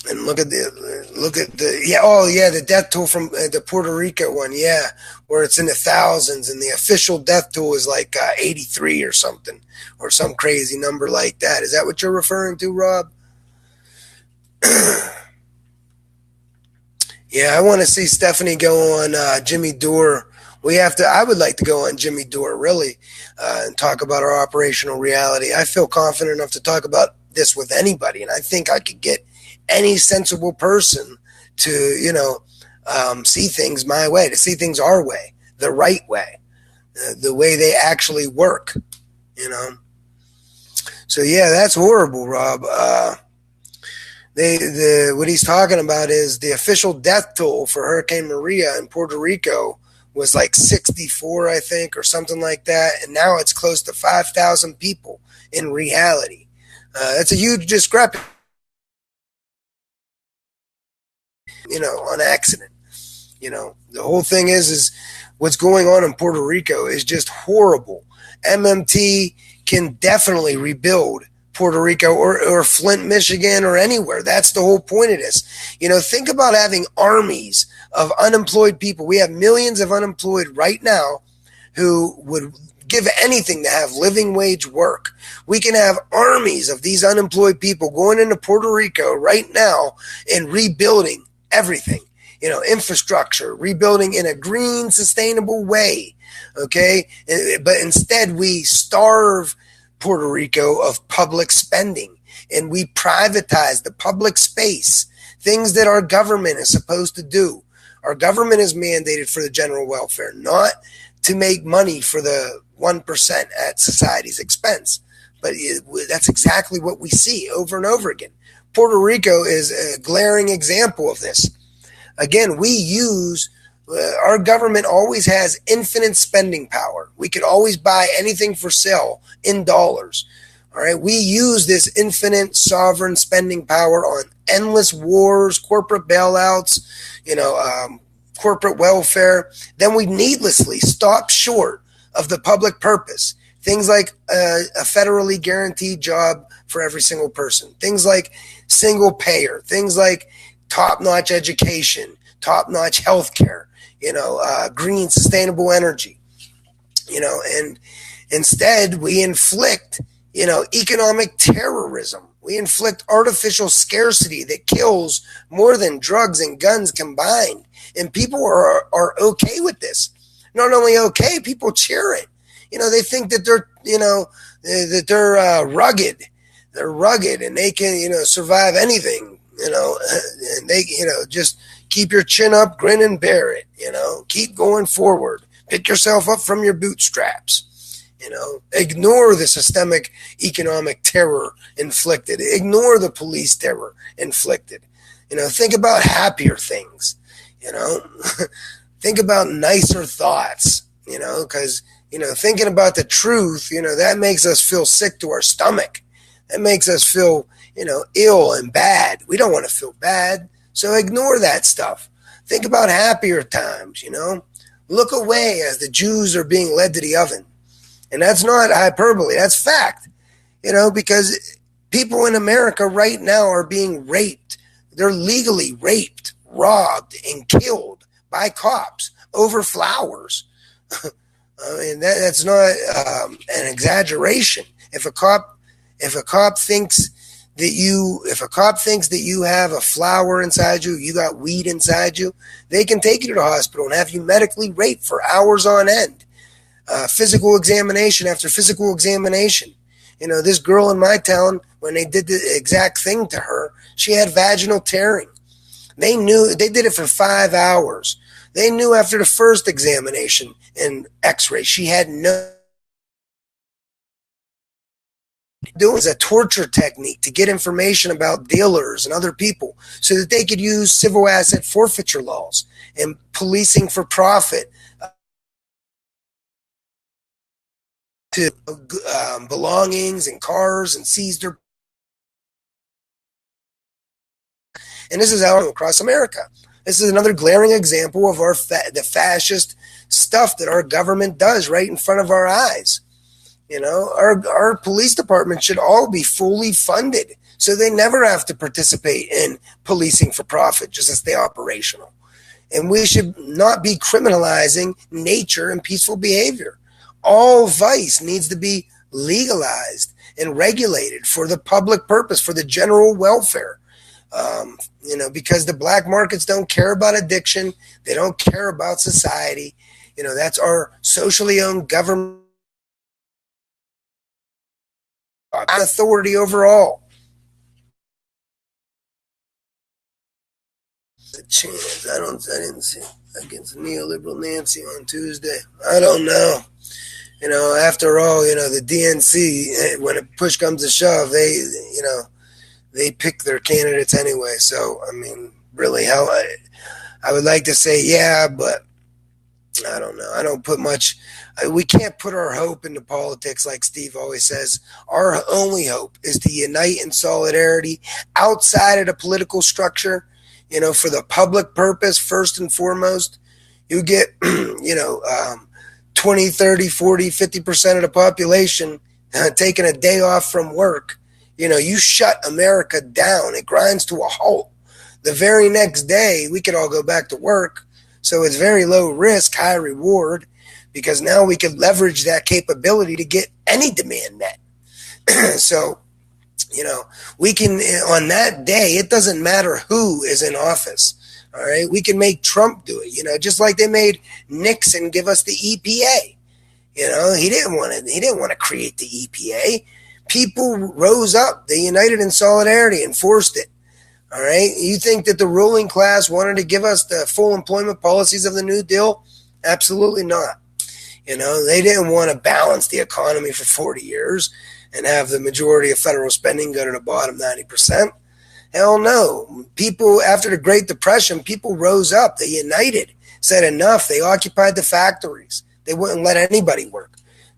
And look at the death toll from the Puerto Rico one, yeah, where it's in the thousands, and the official death toll is like 83 or something, or some crazy number like that. Is that what you're referring to, Rob? Yeah, I want to see Stephanie go on Jimmy Dore. I would like to go on Jimmy Dore, really, and talk about our operational reality. I feel confident enough to talk about this with anybody, and I think I could get any sensible person to, see things my way, to see things our way, the right way, the way they actually work, So yeah, that's horrible, Rob. What he's talking about is the official death toll for Hurricane Maria in Puerto Rico was like 64, I think, or something like that, and now it's close to 5,000 people in reality. That's a huge discrepancy. On accident. The whole thing is what's going on in Puerto Rico is just horrible. MMT can definitely rebuild Puerto Rico or Flint, Michigan, or anywhere. That's the whole point of this. Think about having armies of unemployed people. We have millions of unemployed right now who would give anything to have living wage work. We can have armies of these unemployed people going into Puerto Rico right now and rebuilding everything, infrastructure, rebuilding in a green, sustainable way. Okay. But instead we starve Puerto Rico of public spending, and we privatize the public space, things that our government is supposed to do. Our government is mandated for the general welfare, not to make money for the 1% at society's expense. But that's exactly what we see over and over again. Puerto Rico is a glaring example of this. Again, our government always has infinite spending power. We could always buy anything for sale in dollars. All right, we use this infinite sovereign spending power on endless wars, corporate bailouts, corporate welfare. Then we needlessly stop short of the public purpose. Things like a federally guaranteed job for every single person. Things like single payer. Things like top-notch education, top-notch healthcare. Green, sustainable energy. And instead we inflict economic terrorism. We inflict artificial scarcity that kills more than drugs and guns combined. And people are okay with this. Not only okay, people cheer it. They think that they're rugged. They're rugged and they can, survive anything, and they, just keep your chin up, grin and bear it, keep going forward. Pick yourself up from your bootstraps. Ignore the systemic economic terror inflicted. Ignore the police terror inflicted. Think about happier things. Think about nicer thoughts. Because thinking about the truth, that makes us feel sick to our stomach. That makes us feel, ill and bad. We don't want to feel bad, so ignore that stuff. Think about happier times. Look away as the Jews are being led to the oven. And that's not hyperbole, that's fact, because people in America right now are being raped. They're legally raped, robbed, and killed by cops over flowers. That's not an exaggeration. If a cop thinks that you have a flower inside you, you got weed inside you, they can take you to the hospital and have you medically raped for hours on end. Physical examination after physical examination. This girl in my town, when they did the exact thing to her, she had vaginal tearing. They did it for 5 hours. They knew after the first examination and x-ray, she had no. Doing is a torture technique to get information about dealers and other people so that they could use civil asset forfeiture laws and policing for profit to belongings and cars and seize their. And this is out across America. This is another glaring example of the fascist stuff that our government does right in front of our eyes. Our police department should all be fully funded so they never have to participate in policing for profit, just to stay operational. And we should not be criminalizing nature and peaceful behavior. All vice needs to be legalized and regulated for the public purpose, for the general welfare. Because the black markets don't care about addiction. They don't care about society. That's our socially owned government authority overall. The chance I didn't see against neoliberal Nancy on Tuesday. I don't know. After all, the DNC, when a push comes to shove, they pick their candidates anyway. So, really, I would like to say, yeah, but I don't know. I don't put much. We can't put our hope into politics like Steve always says. Our only hope is to unite in solidarity outside of the political structure, for the public purpose, first and foremost. You get, 20, 30, 40, 50% of the population taking a day off from work. You shut America down. It grinds to a halt. The very next day, we could all go back to work. So it's very low risk, high reward, because now we could leverage that capability to get any demand met. So, we can, on that day, it doesn't matter who is in office. All right. We can make Trump do it, just like they made Nixon give us the EPA. He didn't want to create the EPA. People rose up. They united in solidarity and forced it. All right. You think that the ruling class wanted to give us the full employment policies of the New Deal? Absolutely not. They didn't want to balance the economy for 40 years and have the majority of federal spending go to the bottom 90%. Hell no. People, after the Great Depression, people rose up. They united, said enough. They occupied the factories. They wouldn't let anybody work.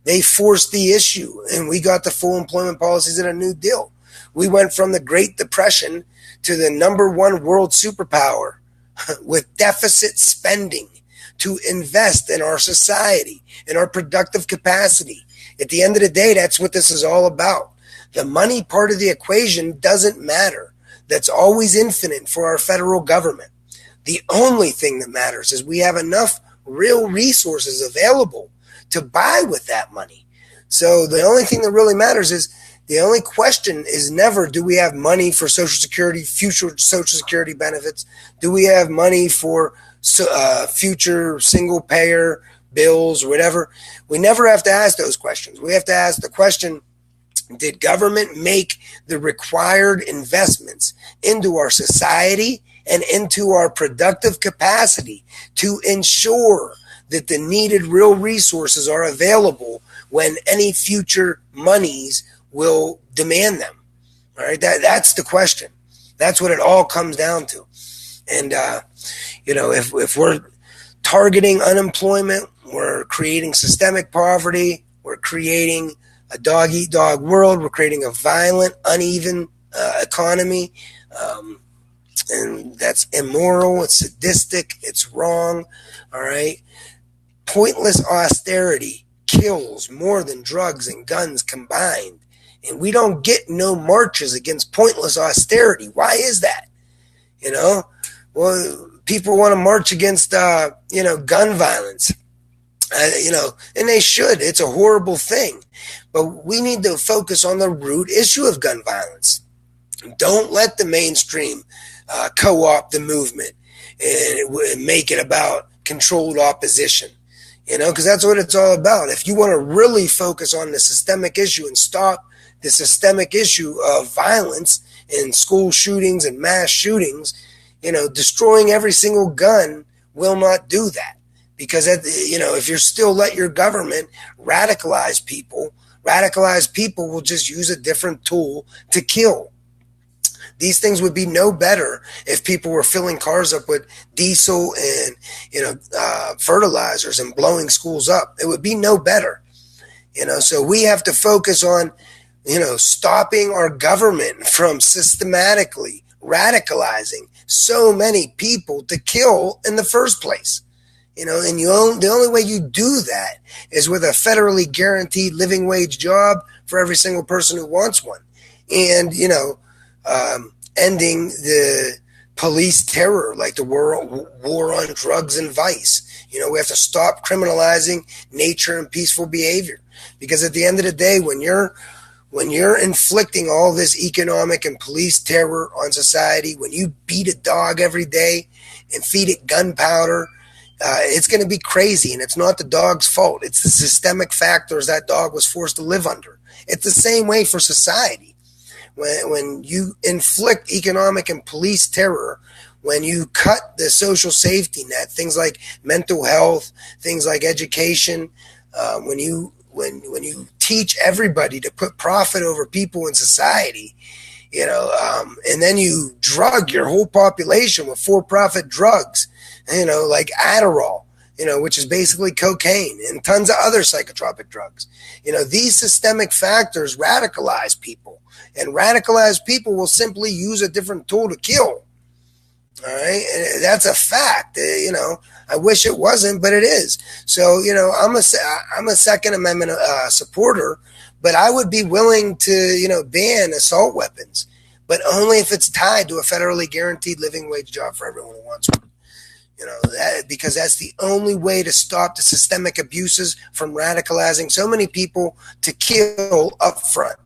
They forced the issue, and we got the full employment policies and a New Deal. We went from the Great Depression to the #1 world superpower with deficit spending to invest in our society, in our productive capacity. At the end of the day, that's what this is all about. The money part of the equation doesn't matter. That's always infinite for our federal government. The only thing that matters is we have enough real resources available to buy with that money. So the only thing that really matters is, the only question is never, do we have money for Social Security, future Social Security benefits? Do we have money for future single payer bills or whatever? We never have to ask those questions. We have to ask the question, did government make the required investments into our society and into our productive capacity to ensure that the needed real resources are available when any future monies will demand them? All right, that's the question. That's what it all comes down to. And if we're targeting unemployment, we're creating systemic poverty, we're creating a dog-eat-dog world, we're creating a violent, uneven economy, and that's immoral, it's sadistic, it's wrong. All right, pointless austerity kills more than drugs and guns combined. And we don't get no marches against pointless austerity. Why is that? Well, people want to march against, gun violence, and they should. It's a horrible thing. But we need to focus on the root issue of gun violence. Don't let the mainstream co-opt the movement and make it about controlled opposition. Because that's what it's all about. If you want to really focus on the systemic issue and stop the systemic issue of violence and school shootings and mass shootings, destroying every single gun will not do that. Because, if you're still let your government radicalize people will just use a different tool to kill. These things would be no better if people were filling cars up with diesel and, fertilizers and blowing schools up. It would be no better. So we have to focus on, stopping our government from systematically radicalizing so many people to kill in the first place. And the only way you do that is with a federally guaranteed living wage job for every single person who wants one. And, ending the police terror, like the war on drugs and vice. We have to stop criminalizing nature and peaceful behavior. Because at the end of the day, when you're inflicting all this economic and police terror on society, when you beat a dog every day and feed it gunpowder, it's going to be crazy. And it's not the dog's fault. It's the systemic factors that dog was forced to live under. It's the same way for society. When you inflict economic and police terror, when you cut the social safety net, things like mental health, things like education, when you teach everybody to put profit over people in society, and then you drug your whole population with for-profit drugs, like Adderall, which is basically cocaine, and tons of other psychotropic drugs. These systemic factors radicalize people, and radicalized people will simply use a different tool to kill. All right, and that's a fact. I wish it wasn't, but it is. So, I'm a Second Amendment supporter, but I would be willing to, ban assault weapons, but only if it's tied to a federally guaranteed living wage job for everyone who wants one. Because that's the only way to stop the systemic abuses from radicalizing so many people to kill up front.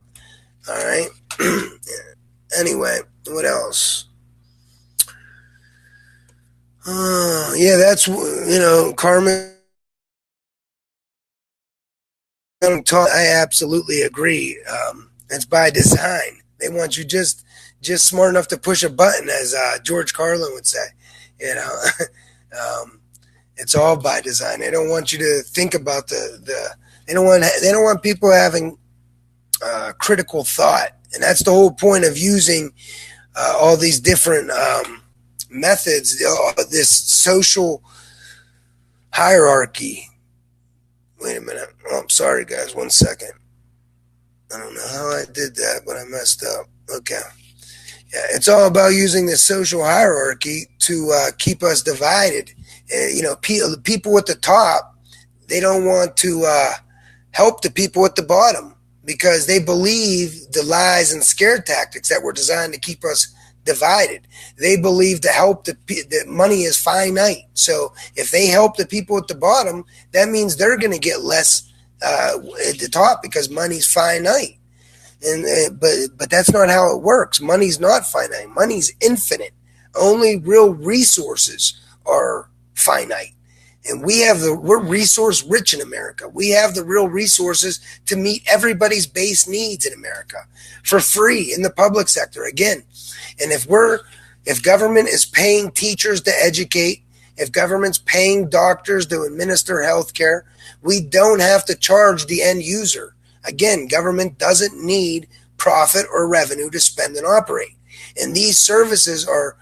All right. Anyway, what else? That's, Carmen. I absolutely agree. It's by design. They want you just smart enough to push a button, as George Carlin would say. It's all by design. They don't want you to think about they don't want people having critical thought, and that's the whole point of using all these different methods, this social hierarchy, Wait a minute. Oh, I'm sorry, guys. 1 second. I don't know how I did that, but I messed up. Okay. Yeah, it's all about using the social hierarchy to keep us divided. People at the top, they don't want to help the people at the bottom because they believe the lies and scare tactics that were designed to keep us divided. They believe that money is finite. So if they help the people at the bottom, that means they're going to get less at the top because money's finite. But that's not how it works. Money's not finite. Money's infinite. Only real resources are finite. And we're resource rich in America. We have the real resources to meet everybody's base needs in America for free in the public sector. Again, and if government is paying teachers to educate, if government's paying doctors to administer health care, we don't have to charge the end user. Again, government doesn't need profit or revenue to spend and operate. And these services are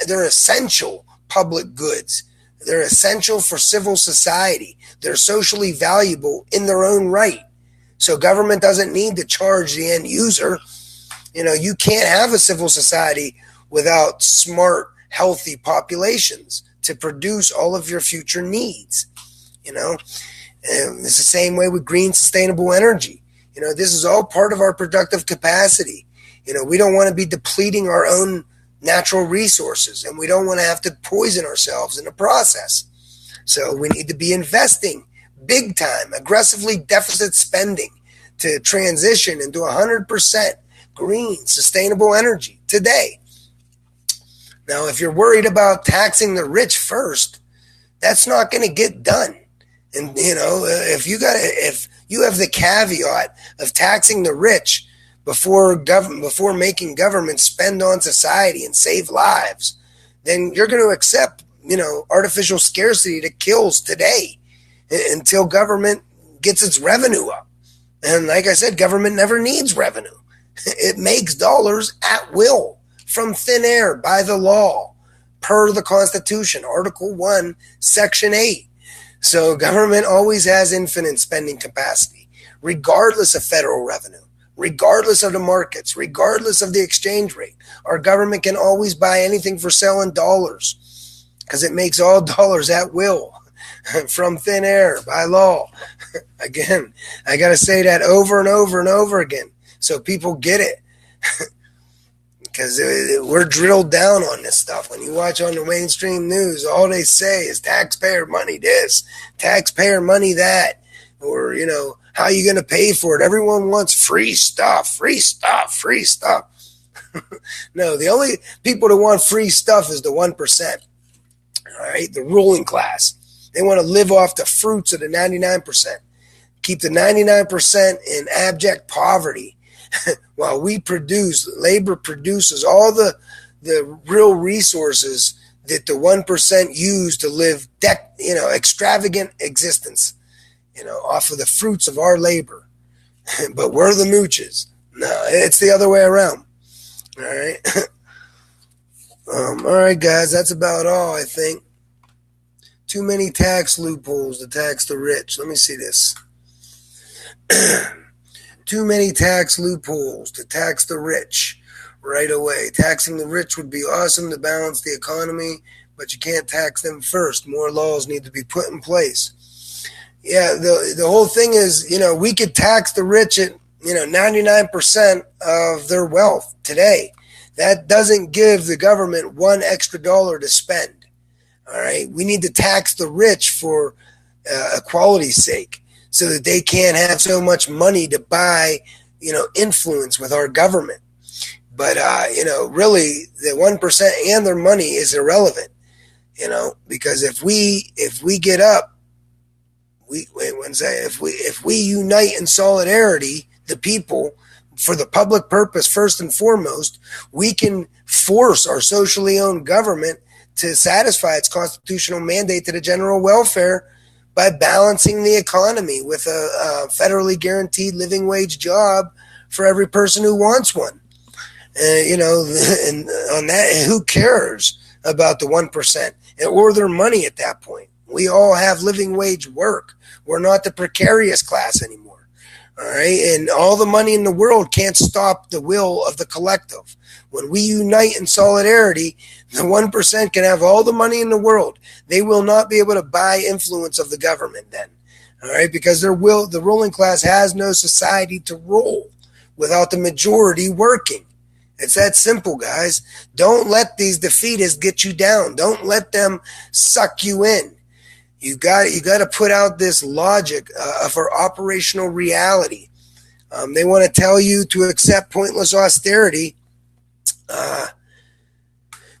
they're essential public goods. They're essential for civil society. They're socially valuable in their own right. So government doesn't need to charge the end user. You can't have a civil society without smart, healthy populations to produce all of your future needs. And it's the same way with green, sustainable energy. This is all part of our productive capacity. We don't want to be depleting our own natural resources, and we don't want to have to poison ourselves in the process. So we need to be investing big time, aggressively deficit spending to transition into 100% green, sustainable energy today. Now, if you're worried about taxing the rich first, that's not going to get done. And if you have the caveat of taxing the rich before making government spend on society and save lives, then you're going to accept artificial scarcity that kills today until government gets its revenue up. And like I said, government never needs revenue. It makes dollars at will from thin air by the law per the Constitution, Article 1, Section 8. So government always has infinite spending capacity, regardless of federal revenue, regardless of the markets, regardless of the exchange rate. Our government can always buy anything for selling dollars because it makes all dollars at will from thin air by law. Again, I got to say that over and over and over again so people get it. Because we're drilled down on this stuff. When you watch on the mainstream news, all they say is taxpayer money this, taxpayer money that, or, how are you going to pay for it? Everyone wants free stuff, free stuff, free stuff. No, the only people that want free stuff is the 1%, all right, the ruling class. They want to live off the fruits of the 99%, keep the 99% in abject poverty. While labor produces all the real resources that the 1% use to live extravagant existence, off of the fruits of our labor. But we're the mooches. No, it's the other way around. All right. All right, guys, that's about all, I think. Too many tax loopholes to tax the rich. Let me see this. Too many tax loopholes to tax the rich right away. Taxing the rich would be awesome to balance the economy, but you can't tax them first. More laws need to be put in place. Yeah, the whole thing is, we could tax the rich at, 99% of their wealth today. That doesn't give the government $1 extra to spend. All right, we need to tax the rich for equality's sake, so that they can't have so much money to buy, influence with our government. But, really the 1% and their money is irrelevant, because if we get up, if we unite in solidarity, the people, for the public purpose, first and foremost, we can force our socially owned government to satisfy its constitutional mandate to the general welfare by balancing the economy with a federally guaranteed living wage job for every person who wants one. And on that, who cares about the 1% or their money at that point? We all have living wage work. We're not the precarious class anymore. All right. And all the money in the world can't stop the will of the collective. When we unite in solidarity, the 1% can have all the money in the world. They will not be able to buy influence of the government then. All right. Because the ruling class has no society to rule without the majority working. It's that simple, guys. Don't let these defeatists get you down. Don't let them suck you in. You got to put out this logic for operational reality. They want to tell you to accept pointless austerity.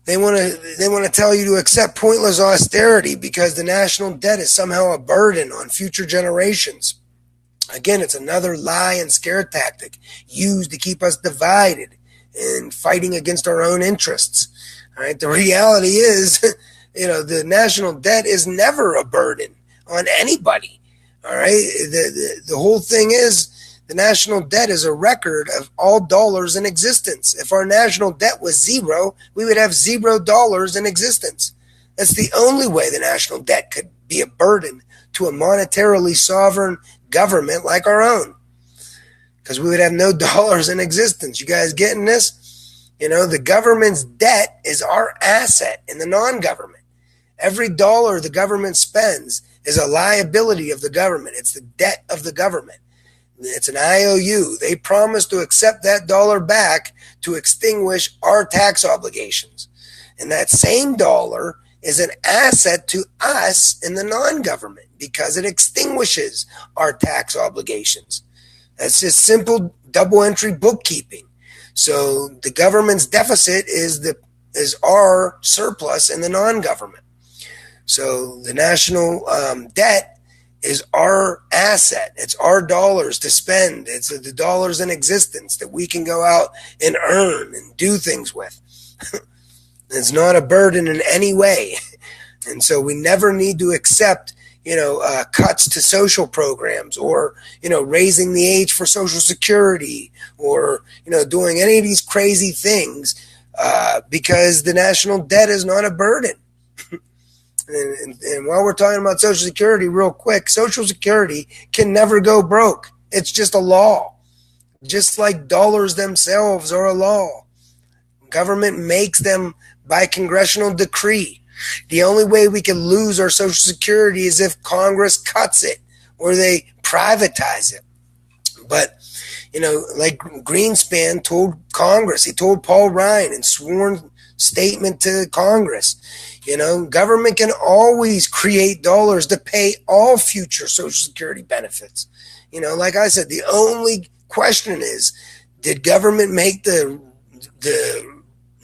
They want to tell you to accept pointless austerity because the national debt is somehow a burden on future generations. Again, it's another lie and scare tactic used to keep us divided and fighting against our own interests. All right, the reality is, the national debt is never a burden on anybody. All right, the whole thing is the national debt is a record of all dollars in existence. If our national debt was zero, we would have $0 in existence. That's the only way the national debt could be a burden to a monetarily sovereign government like our own, because we would have no dollars in existence. You guys getting this? The government's debt is our asset in the non-government. Every dollar the government spends is a liability of the government. It's the debt of the government. It's an IOU. They promise to accept that dollar back to extinguish our tax obligations. And that same dollar is an asset to us in the non-government because it extinguishes our tax obligations. That's just simple double entry bookkeeping. So the government's deficit is our surplus in the non-government. So the national debt is our asset. It's our dollars to spend. It's the dollars in existence that we can go out and earn and do things with. It's not a burden in any way. And so we never need to accept, cuts to social programs or, raising the age for Social Security or, doing any of these crazy things because the national debt is not a burden. And while we're talking about Social Security real quick, Social Security can never go broke. It's just a law. Just like dollars themselves are a law. Government makes them by congressional decree. The only way we can lose our Social Security is if Congress cuts it or they privatize it. But, like Greenspan told Congress, he told Paul Ryan in sworn statement to Congress, government can always create dollars to pay all future Social Security benefits. Like I said, the only question is, did government make the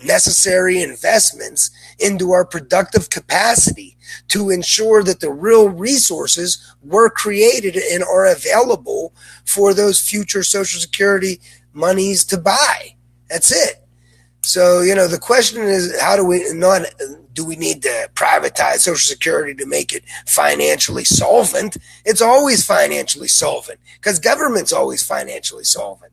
necessary investments into our productive capacity to ensure that the real resources were created and are available for those future Social Security monies to buy? That's it. So, the question is, do we need to privatize Social Security to make it financially solvent? It's always financially solvent because government's always financially solvent.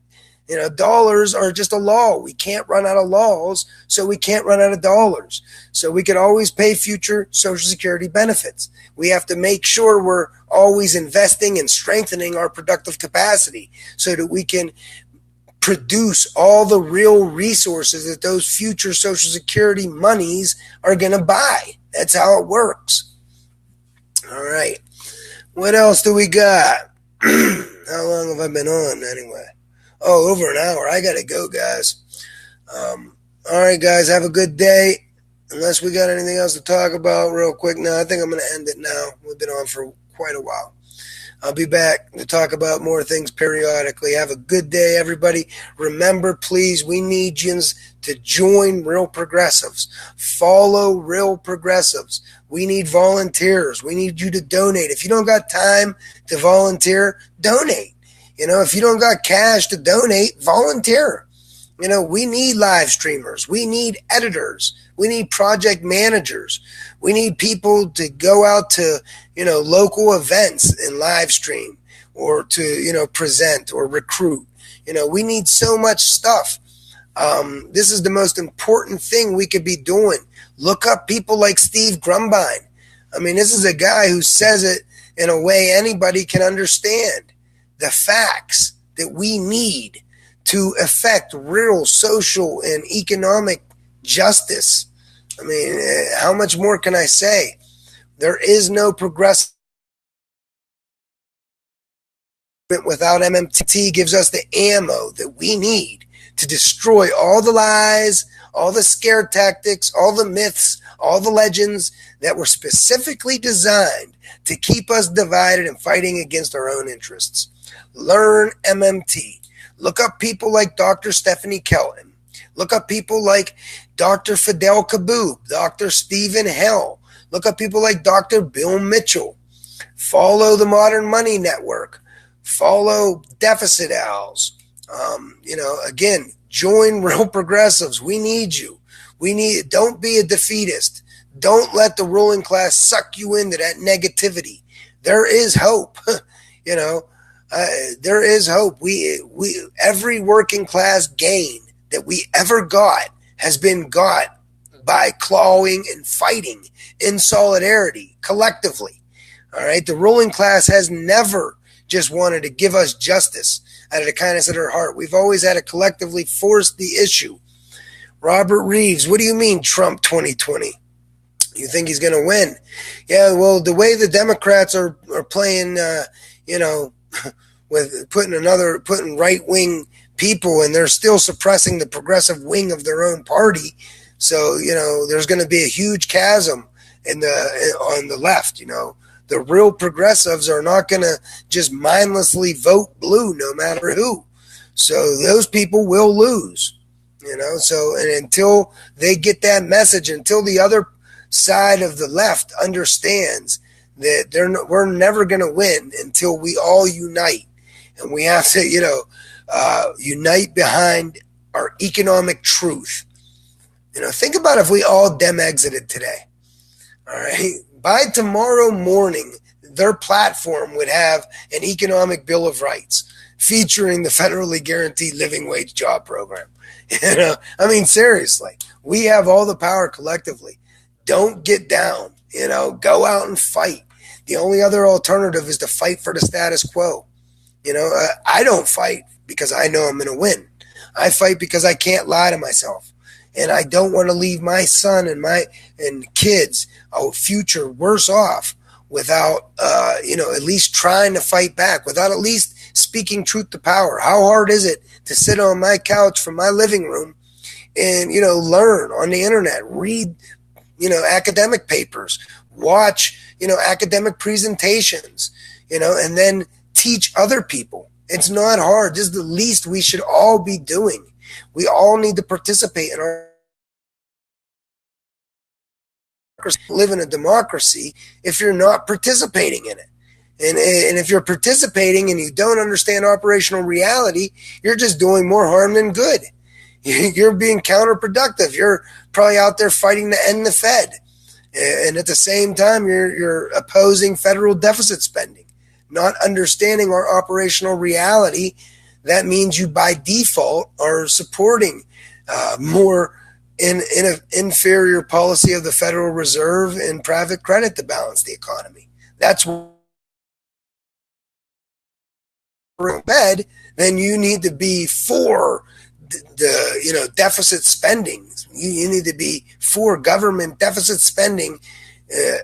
Dollars are just a law. We can't run out of laws, so we can't run out of dollars. So we could always pay future Social Security benefits. We have to make sure we're always investing and strengthening our productive capacity so that we can produce all the real resources that those future Social Security monies are going to buy. That's how it works. All right. What else do we got? How long have I been on anyway? Oh, over an hour. I got to go, guys. All right, guys. Have a good day. Unless we got anything else to talk about real quick. No, I think I'm going to end it now. We've been on for quite a while. I'll be back to talk about more things periodically. Have a good day, everybody. Remember, please, we need you to join Real Progressives. Follow Real Progressives. We need volunteers. We need you to donate. If you don't got time to volunteer, donate. If you don't got cash to donate, volunteer. We need live streamers. We need editors. We need project managers. We need people to go out to, local events and live stream or to, present or recruit. We need so much stuff. This is the most important thing we could be doing. Look up people like Steve Grumbine. I mean, this is a guy who says it in a way anybody can understand. The facts that we need to affect real social and economic justice. I mean, how much more can I say? There is no progressive without MMT gives us the ammo that we need to destroy all the lies, all the scare tactics, all the myths, all the legends that were specifically designed to keep us divided and fighting against our own interests. Learn MMT. Look up people like Dr. Stephanie Kelton. Look up people like Dr. Fidel Kaboub, Dr. Stephen Hell. Look up people like Dr. Bill Mitchell. Follow the Modern Money Network. Follow Deficit Owls. Again, join real progressives. We need you. Don't be a defeatist. Don't let the ruling class suck you into that negativity. There is hope. There is hope. Every working class gain that we ever got has been got by clawing and fighting in solidarity collectively. All right. The ruling class has never just wanted to give us justice out of the kindness of their heart. We've always had to collectively force the issue. Robert Reeves, what do you mean Trump 2020? You think he's going to win? Yeah, well, the way the Democrats are playing, with putting right-wing people, and they're still suppressing the progressive wing of their own party. So, there's going to be a huge chasm on the left, The real progressives are not going to just mindlessly vote blue no matter who. So those people will lose, and until they get that message, until the other side of the left understands that we're never going to win until we all unite. And we have to, unite behind our economic truth. Think about if we all dem exited today. All right. By tomorrow morning, their platform would have an economic bill of rights featuring the federally guaranteed living wage job program. Seriously, we have all the power collectively. Don't get down, go out and fight. The only other alternative is to fight for the status quo. I don't fight because I know I'm going to win. I fight because I can't lie to myself. And I don't want to leave my son and kids a future worse off without, at least trying to fight back, without at least speaking truth to power. How hard is it to sit on my couch from my living room and, learn on the internet, read, academic papers, watch, academic presentations, and then teach other people. It's not hard. This is the least we should all be doing. We all need to participate in our live in a democracy if you're not participating in it. And if you're participating and you don't understand operational reality, you're just doing more harm than good. You're being counterproductive. You're probably out there fighting to end the Fed. And at the same time, you're opposing federal deficit spending, not understanding our operational reality. That means you by default are supporting more in an inferior policy of the Federal Reserve and private credit to balance the economy. That's Fed, then you need to be for the deficit spending. You need to be for government deficit spending,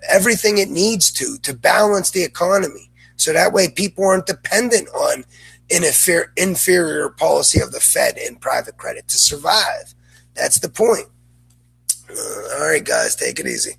everything it needs to balance the economy. So that way people aren't dependent on an inferior policy of the Fed and private credit to survive. That's the point. All right, guys, take it easy.